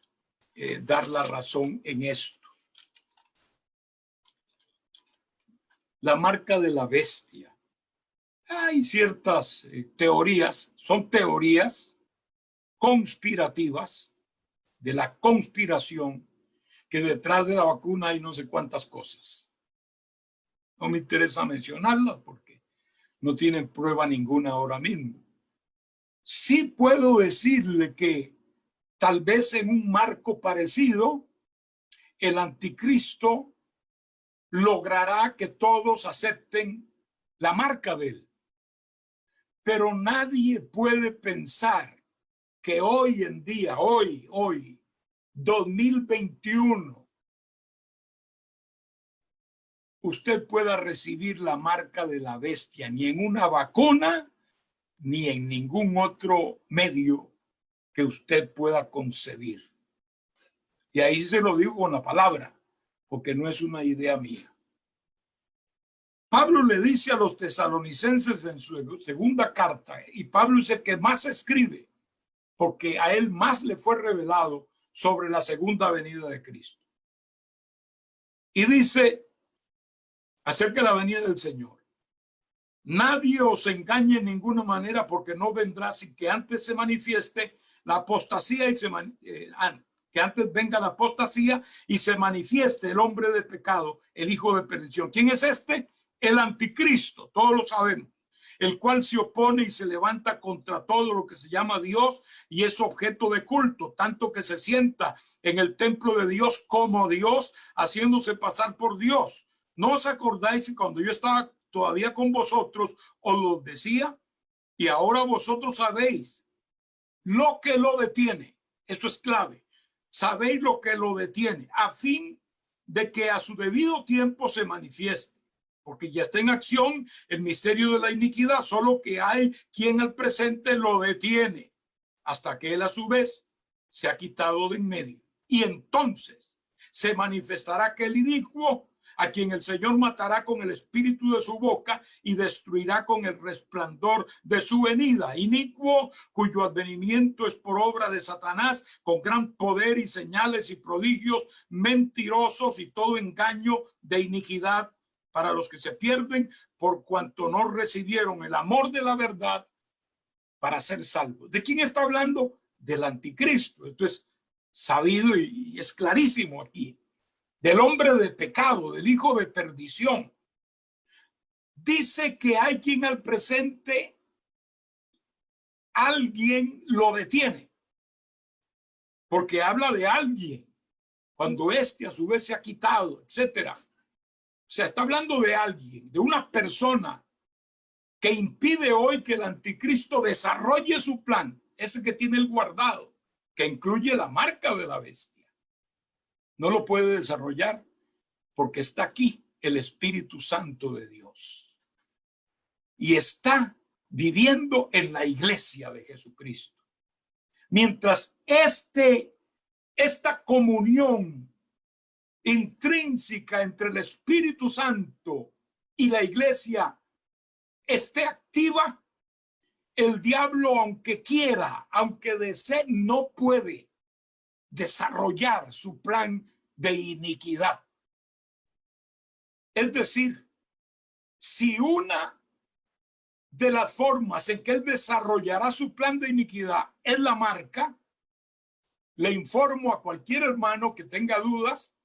dar la razón en esto. La marca de la bestia. Hay ciertas teorías, son teorías conspirativas de la conspiración, que detrás de la vacuna hay no sé cuántas cosas. No me interesa mencionarlas porque no tienen prueba ninguna ahora mismo. Sí puedo decirle que tal vez en un marco parecido, el anticristo logrará que todos acepten la marca de él. Pero nadie puede pensar que hoy en día, hoy, 2021, usted pueda recibir la marca de la bestia, ni en una vacuna, ni en ningún otro medio que usted pueda concebir. Y ahí se lo digo con la palabra, porque no es una idea mía. Pablo le dice a los tesalonicenses en su segunda carta, y Pablo es el que más escribe, porque a él más le fue revelado sobre la segunda venida de Cristo. Y dice acerca de la venida del Señor: nadie os engañe en ninguna manera, porque no vendrá sin que antes se manifieste la apostasía y que antes venga la apostasía y se manifieste el hombre de pecado, el hijo de perdición. ¿Quién es este? El anticristo, todos lo sabemos, el cual se opone y se levanta contra todo lo que se llama Dios y es objeto de culto, tanto que se sienta en el templo de Dios como Dios, haciéndose pasar por Dios. ¿No os acordáis que cuando yo estaba todavía con vosotros os lo decía? Y ahora vosotros sabéis lo que lo detiene. Eso es clave. Sabéis lo que lo detiene, a fin de que a su debido tiempo se manifieste, porque ya está en acción el misterio de la iniquidad, solo que hay quien al presente lo detiene, hasta que él a su vez se ha quitado de en medio. Y entonces se manifestará aquel inicuo, a quien el Señor matará con el espíritu de su boca y destruirá con el resplandor de su venida. Inicuo, cuyo advenimiento es por obra de Satanás, con gran poder y señales y prodigios mentirosos y todo engaño de iniquidad para los que se pierden, por cuanto no recibieron el amor de la verdad para ser salvos. ¿De quién está hablando? Del anticristo. Esto es sabido y es clarísimo aquí. Del hombre de pecado, del hijo de perdición. Dice que hay quien al presente, alguien lo detiene, porque habla de alguien, cuando este a su vez se ha quitado, etcétera. O sea, está hablando de alguien, de una persona que impide hoy que el anticristo desarrolle su plan, ese que tiene el guardado, que incluye la marca de la bestia. No lo puede desarrollar porque está aquí el Espíritu Santo de Dios y está viviendo en la iglesia de Jesucristo. Mientras este esta comunión intrínseca entre el Espíritu Santo y la iglesia esté activa, el diablo, aunque quiera, aunque desee, no puede desarrollar su plan de iniquidad. Es decir, si una de las formas en que él desarrollará su plan de iniquidad es la marca, le informo a cualquier hermano que tenga dudas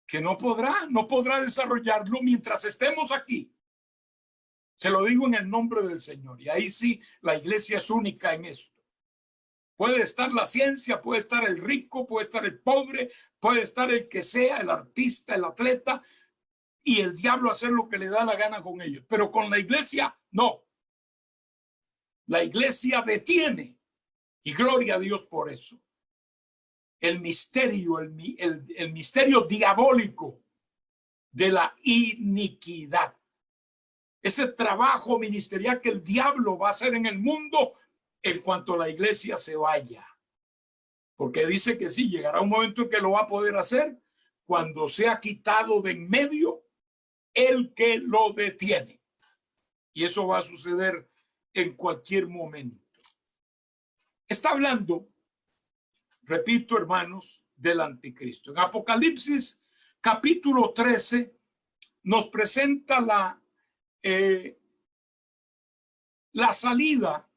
que no podrá desarrollarlo mientras estemos aquí. Se lo digo en el nombre del Señor. Y ahí sí, la iglesia es única en esto. Puede estar la ciencia, puede estar el rico, puede estar el pobre, puede estar el que sea, el artista, el atleta, y el diablo hacer lo que le da la gana con ellos. Pero con la iglesia, no. La iglesia detiene, y gloria a Dios por eso, el misterio, el misterio diabólico de la iniquidad. Ese trabajo ministerial que el diablo va a hacer en el mundo en cuanto la iglesia se vaya. Porque dice que sí, llegará un momento en que lo va a poder hacer cuando sea quitado de en medio el que lo detiene. Y eso va a suceder en cualquier momento. Está hablando, repito, hermanos, del anticristo. En Apocalipsis capítulo 13 nos presenta la salida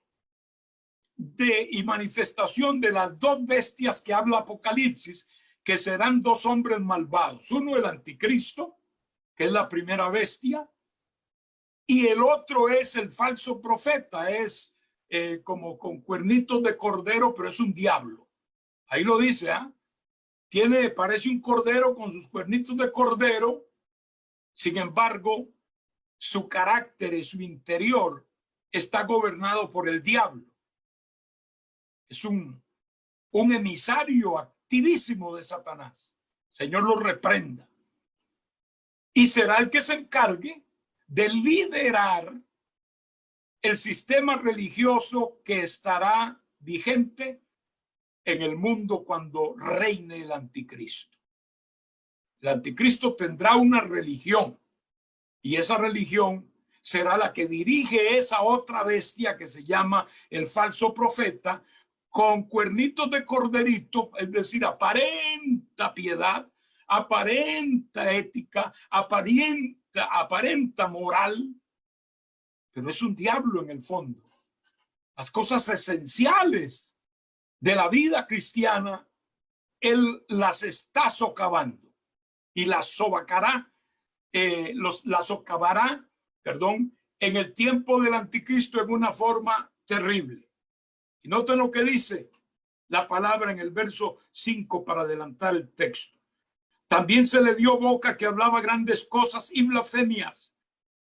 y manifestación de las dos bestias que habla Apocalipsis, que serán dos hombres malvados. Uno, el anticristo, que es la primera bestia, y el otro es el falso profeta, es como con cuernitos de cordero, pero es un diablo. Ahí lo dice, parece un cordero con sus cuernitos de cordero. Sin embargo, su carácter y su interior está gobernado por el diablo. Es un emisario activísimo de Satanás. Señor lo reprenda. Y será el que se encargue de liderar el sistema religioso que estará vigente en el mundo cuando reine el anticristo. El anticristo tendrá una religión, y esa religión será la que dirige esa otra bestia que se llama el falso profeta, con cuernitos de corderito, es decir, aparenta piedad, aparenta ética, aparenta moral, pero es un diablo en el fondo. Las cosas esenciales de la vida cristiana, él las está socavando y las socavará, en el tiempo del anticristo en una forma terrible. Y noten lo que dice la palabra en el verso 5 para adelantar el texto. También se le dio boca que hablaba grandes cosas y blasfemias,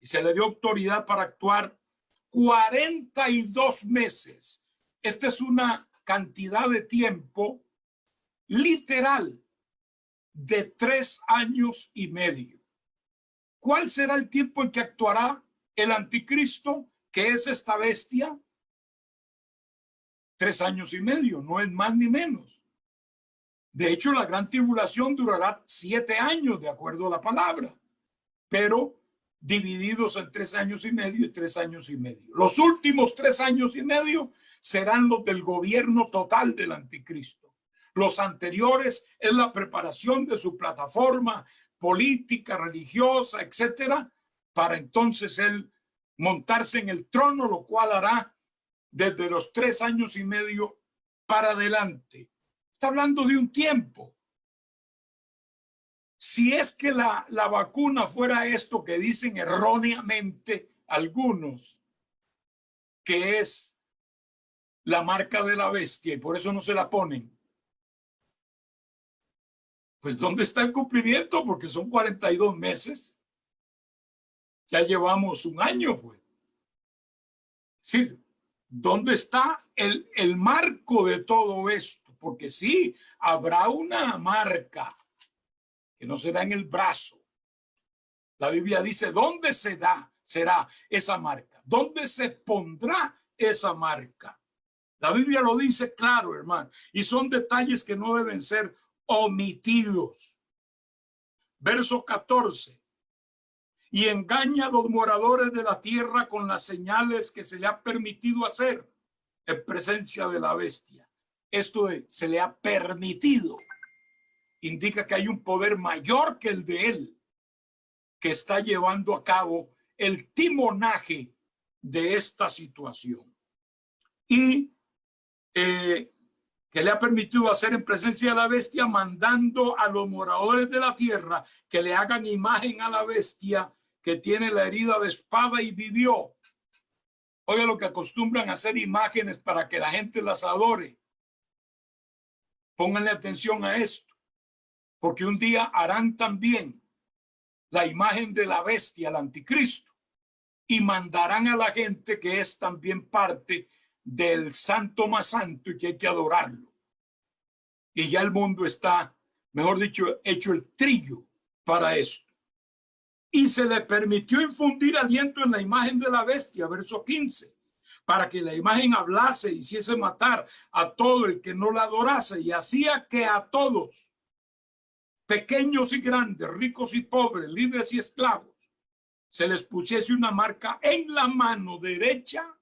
y se le dio autoridad para actuar 42 meses. Esta es una cantidad de tiempo literal de 3 años y medio. ¿Cuál será el tiempo en que actuará el anticristo, que es esta bestia? 3 años y medio, no es más ni menos. De hecho, la gran tribulación durará 7 años, de acuerdo a la palabra, pero divididos en 3 años y medio y 3 años y medio. Los últimos 3 años y medio serán los del gobierno total del anticristo. Los anteriores es la preparación de su plataforma política, religiosa, etcétera, para entonces él montarse en el trono, lo cual hará desde los 3 años y medio para adelante. Está hablando de un tiempo. Si es que la vacuna fuera esto que dicen erróneamente algunos, que es la marca de la bestia y por eso no se la ponen, pues ¿dónde está el cumplimiento? Porque son 42 meses. Ya llevamos 1 año, pues. Sí, ¿dónde está el marco de todo esto? Porque sí, habrá una marca que no será en el brazo. La Biblia dice, ¿dónde será esa marca? ¿Dónde se pondrá esa marca? La Biblia lo dice claro, hermano, y son detalles que no deben ser omitidos. Verso 14. Y engaña a los moradores de la tierra con las señales que se le ha permitido hacer en presencia de la bestia. Esto de se le ha permitido indica que hay un poder mayor que el de él que está llevando a cabo el timonaje de esta situación. Y que le ha permitido hacer en presencia de la bestia, mandando a los moradores de la tierra que le hagan imagen a la bestia que tiene la herida de espada y vivió. Oiga lo que acostumbran a hacer imágenes para que la gente las adore. Pónganle atención a esto, porque un día harán también la imagen de la bestia, el anticristo, y mandarán a la gente que es también parte del santo más santo y que hay que adorarlo. Y ya el mundo está, mejor dicho, hecho el trillo para esto. Y se le permitió infundir aliento en la imagen de la bestia, verso 15, para que la imagen hablase y hiciese matar a todo el que no la adorase, y hacía que a todos, pequeños y grandes, ricos y pobres, libres y esclavos, se les pusiese una marca en la mano derecha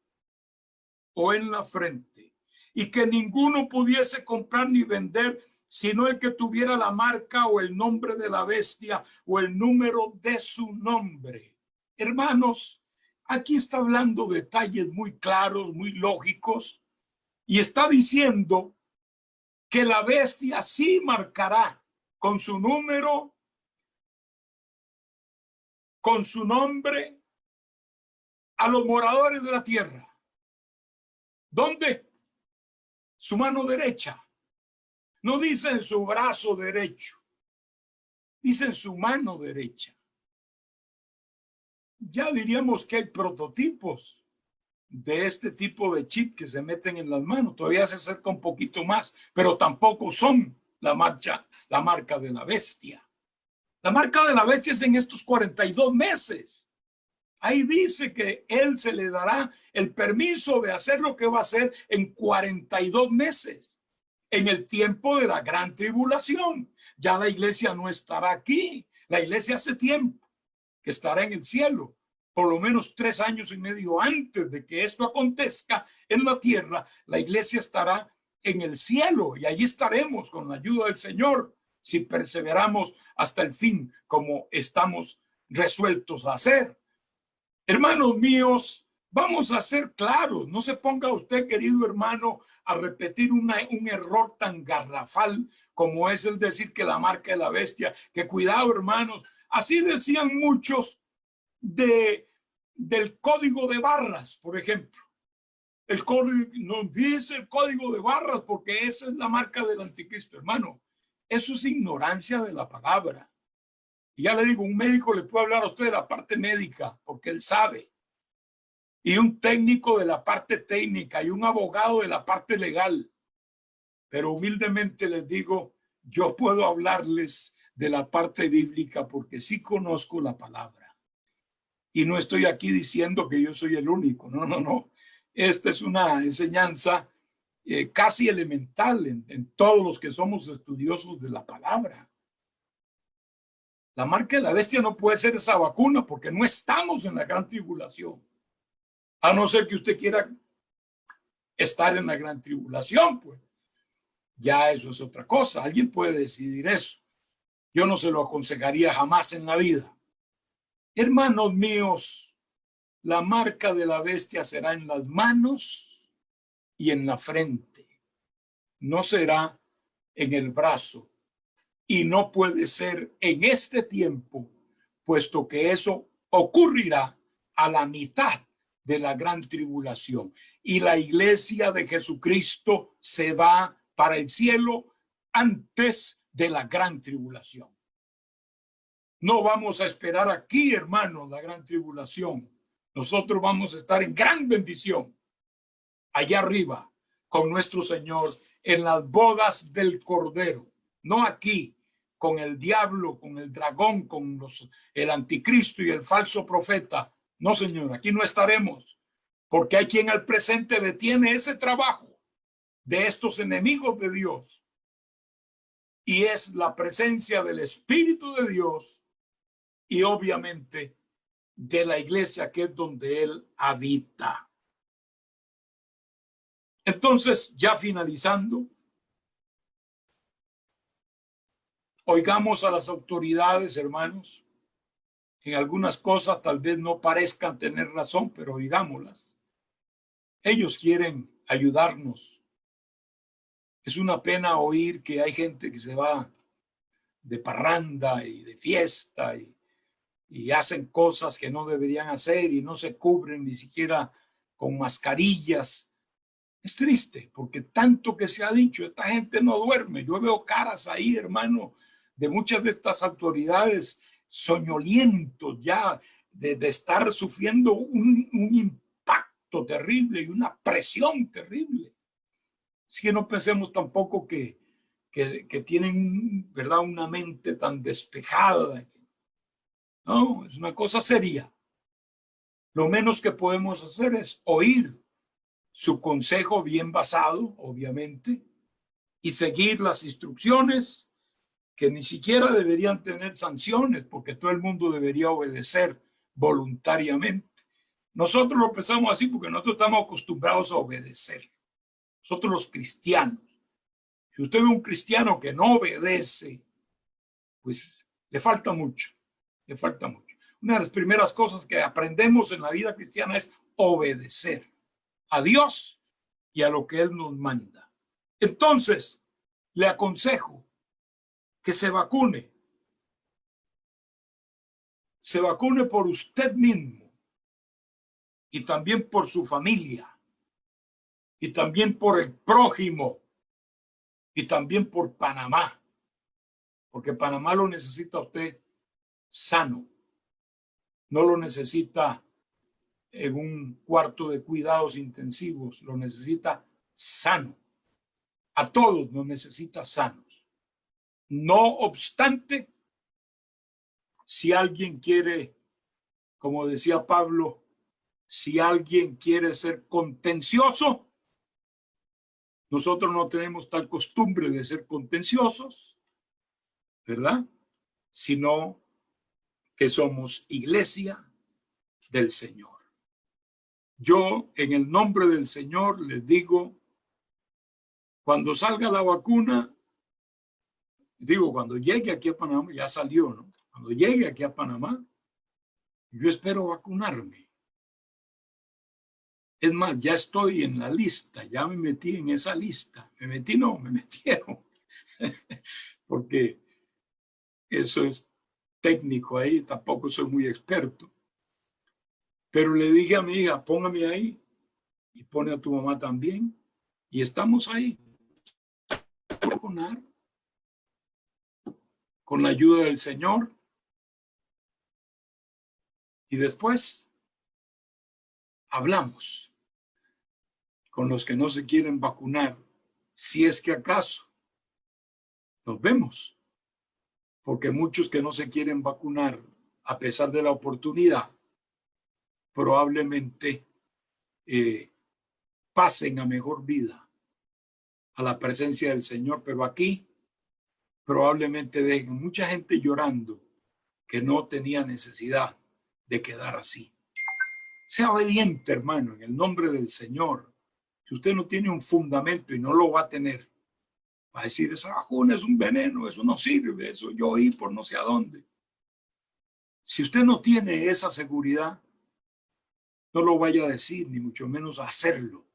o en la frente, y que ninguno pudiese comprar ni vender sino el que tuviera la marca o el nombre de la bestia o el número de su nombre. Hermanos, aquí está hablando detalles muy claros, muy lógicos, y está diciendo que la bestia sí marcará con su número, con su nombre, a los moradores de la tierra. ¿Dónde? Su mano derecha. No dice en su brazo derecho, dice en su mano derecha. Ya diríamos que hay prototipos de este tipo de chip que se meten en las manos. Todavía se acerca un poquito más, pero tampoco son la marca de la bestia. La marca de la bestia es en estos 42 meses. Ahí dice que él se le dará el permiso de hacer lo que va a hacer en 42 meses, en el tiempo de la gran tribulación. Ya la iglesia no estará aquí. La iglesia hace tiempo que estará en el cielo, por lo menos 3 años y medio antes de que esto acontezca en la tierra. La iglesia estará en el cielo y allí estaremos con la ayuda del Señor si perseveramos hasta el fin, como estamos resueltos a hacer. Hermanos míos, vamos a ser claros. No se ponga usted, querido hermano, a repetir un error tan garrafal como es el decir que la marca de la bestia. Que cuidado, hermanos. Así decían muchos del código de barras, por ejemplo. El código no dice el código de barras porque esa es la marca del anticristo, hermano. Eso es ignorancia de la palabra. Y ya le digo, un médico le puede hablar a usted de la parte médica porque él sabe. Y un técnico de la parte técnica y un abogado de la parte legal. Pero humildemente les digo, yo puedo hablarles de la parte bíblica porque sí conozco la palabra. Y no estoy aquí diciendo que yo soy el único. No, no, no. Esta es una enseñanza casi elemental en todos los que somos estudiosos de la palabra. La marca de la bestia no puede ser esa vacuna porque no estamos en la gran tribulación. A no ser que usted quiera estar en la gran tribulación, pues ya eso es otra cosa. Alguien puede decidir eso. Yo no se lo aconsejaría jamás en la vida. Hermanos míos, la marca de la bestia será en las manos y en la frente. No será en el brazo. Y no puede ser en este tiempo, puesto que eso ocurrirá a la mitad de la gran tribulación. Y la iglesia de Jesucristo se va para el cielo antes de la gran tribulación. No vamos a esperar aquí, hermanos, la gran tribulación. Nosotros vamos a estar en gran bendición allá arriba con nuestro Señor en las bodas del Cordero. No aquí con el diablo, con el dragón, con el anticristo y el falso profeta. No, Señor, aquí no estaremos porque hay quien al presente detiene ese trabajo de estos enemigos de Dios. Y es la presencia del Espíritu de Dios y obviamente de la iglesia, que es donde Él habita. Entonces, ya finalizando, oigamos a las autoridades, hermanos. En algunas cosas tal vez no parezcan tener razón, pero oigámoslas. Ellos quieren ayudarnos. Es una pena oír que hay gente que se va de parranda y de fiesta y hacen cosas que no deberían hacer y no se cubren ni siquiera con mascarillas. Es triste porque tanto que se ha dicho, esta gente no duerme. Yo veo caras ahí, hermano, de muchas de estas autoridades soñolientos ya de estar sufriendo un impacto terrible y una presión terrible. Es que no pensemos tampoco que tienen, ¿verdad?, una mente tan despejada. No, es una cosa seria. Lo menos que podemos hacer es oír su consejo bien basado, obviamente, y seguir las instrucciones, que ni siquiera deberían tener sanciones, porque todo el mundo debería obedecer voluntariamente. Nosotros lo pensamos así porque nosotros estamos acostumbrados a obedecer. Nosotros los cristianos. Si usted ve un cristiano que no obedece, pues le falta mucho, le falta mucho. Una de las primeras cosas que aprendemos en la vida cristiana es obedecer a Dios y a lo que Él nos manda. Entonces, le aconsejo que se vacune. Se vacune por usted mismo y también por su familia y también por el prójimo y también por Panamá, porque Panamá lo necesita a usted sano, no lo necesita en un cuarto de cuidados intensivos, lo necesita sano. A todos nos necesita sanos. No obstante, si alguien quiere, como decía Pablo, si alguien quiere ser contencioso, nosotros no tenemos tal costumbre de ser contenciosos, ¿verdad? Sino que somos iglesia del Señor. Yo, en el nombre del Señor, les digo, cuando salga la vacuna, digo, cuando llegue aquí a Panamá, ya salió, ¿no? Cuando llegue aquí a Panamá, yo espero vacunarme. Es más, ya estoy en la lista, ya me metí en esa lista. Me metieron. Porque eso es técnico ahí, tampoco soy muy experto. Pero le dije a mi hija, póngame ahí y pone a tu mamá también. Y estamos ahí. Vacunar con la ayuda del Señor. Y después hablamos con los que no se quieren vacunar, si es que acaso nos vemos, porque muchos que no se quieren vacunar, a pesar de la oportunidad, probablemente pasen a mejor vida, a la presencia del Señor, pero aquí probablemente dejen mucha gente llorando que no tenía necesidad de quedar así. Sea obediente, hermano, en el nombre del Señor. Si usted no tiene un fundamento y no lo va a tener, va a decir, esa vacuna es un veneno, eso no sirve, eso yo oí por no sé a dónde. Si usted no tiene esa seguridad, no lo vaya a decir, ni mucho menos a hacerlo.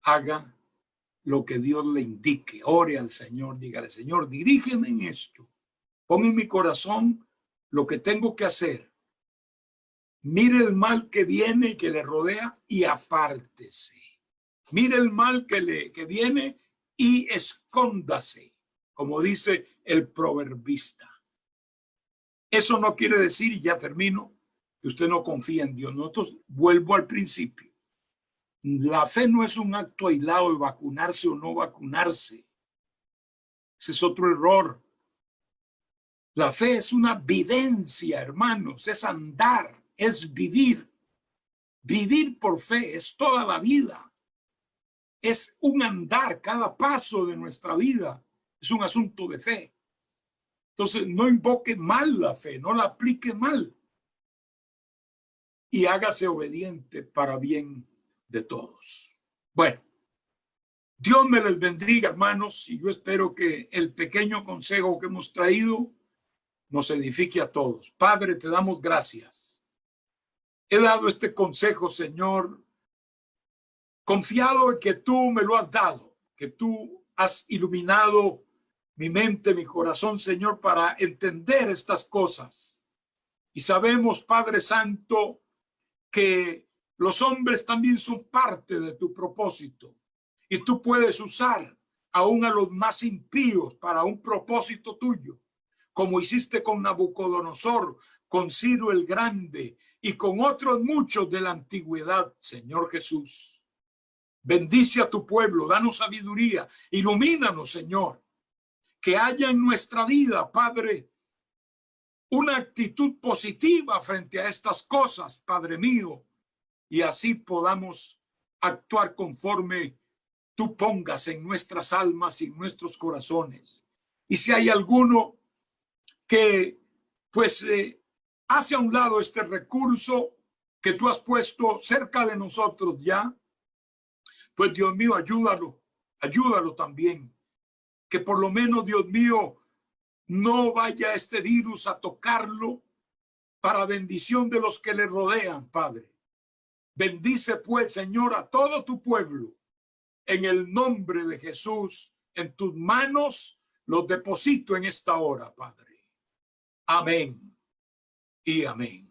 Haga lo que Dios le indique, ore al Señor, dígale, Señor, dirígeme en esto, pon en mi corazón lo que tengo que hacer. Mire el mal que viene y que le rodea y apártese. Mire el mal que viene y escóndase, como dice el proverbista. Eso no quiere decir, y ya termino, que usted no confía en Dios. Nosotros, vuelvo al principio. La fe no es un acto aislado de vacunarse o no vacunarse. Ese es otro error. La fe es una vivencia, hermanos, es andar, es vivir. Vivir por fe es toda la vida. es un andar, cada paso de nuestra vida es un asunto de fe. Entonces, no invoque mal la fe, no la aplique mal. Y hágase obediente para bien de todos. Bueno, Dios me les bendiga, hermanos, y yo espero que el pequeño consejo que hemos traído nos edifique a todos. Padre, te damos gracias. He dado este consejo, Señor, confiado en que tú me lo has dado, que tú has iluminado mi mente, mi corazón, Señor, para entender estas cosas. Y sabemos, Padre Santo, que los hombres también son parte de tu propósito. Y tú puedes usar aún a los más impíos para un propósito tuyo, como hiciste con Nabucodonosor, con Ciro el Grande y con otros muchos de la antigüedad, Señor Jesús. Bendice a tu pueblo, danos sabiduría, ilumínanos, Señor. Que haya en nuestra vida, Padre, una actitud positiva frente a estas cosas, Padre mío, y así podamos actuar conforme tú pongas en nuestras almas y en nuestros corazones. Y si hay alguno que pues hace a un lado este recurso que tú has puesto cerca de nosotros ya, pues Dios mío, ayúdalo también. Que por lo menos, Dios mío, no vaya este virus a tocarlo para bendición de los que le rodean, Padre. Bendice pues, Señor, a todo tu pueblo. En el nombre de Jesús, en tus manos los deposito en esta hora, Padre. Amén y amén.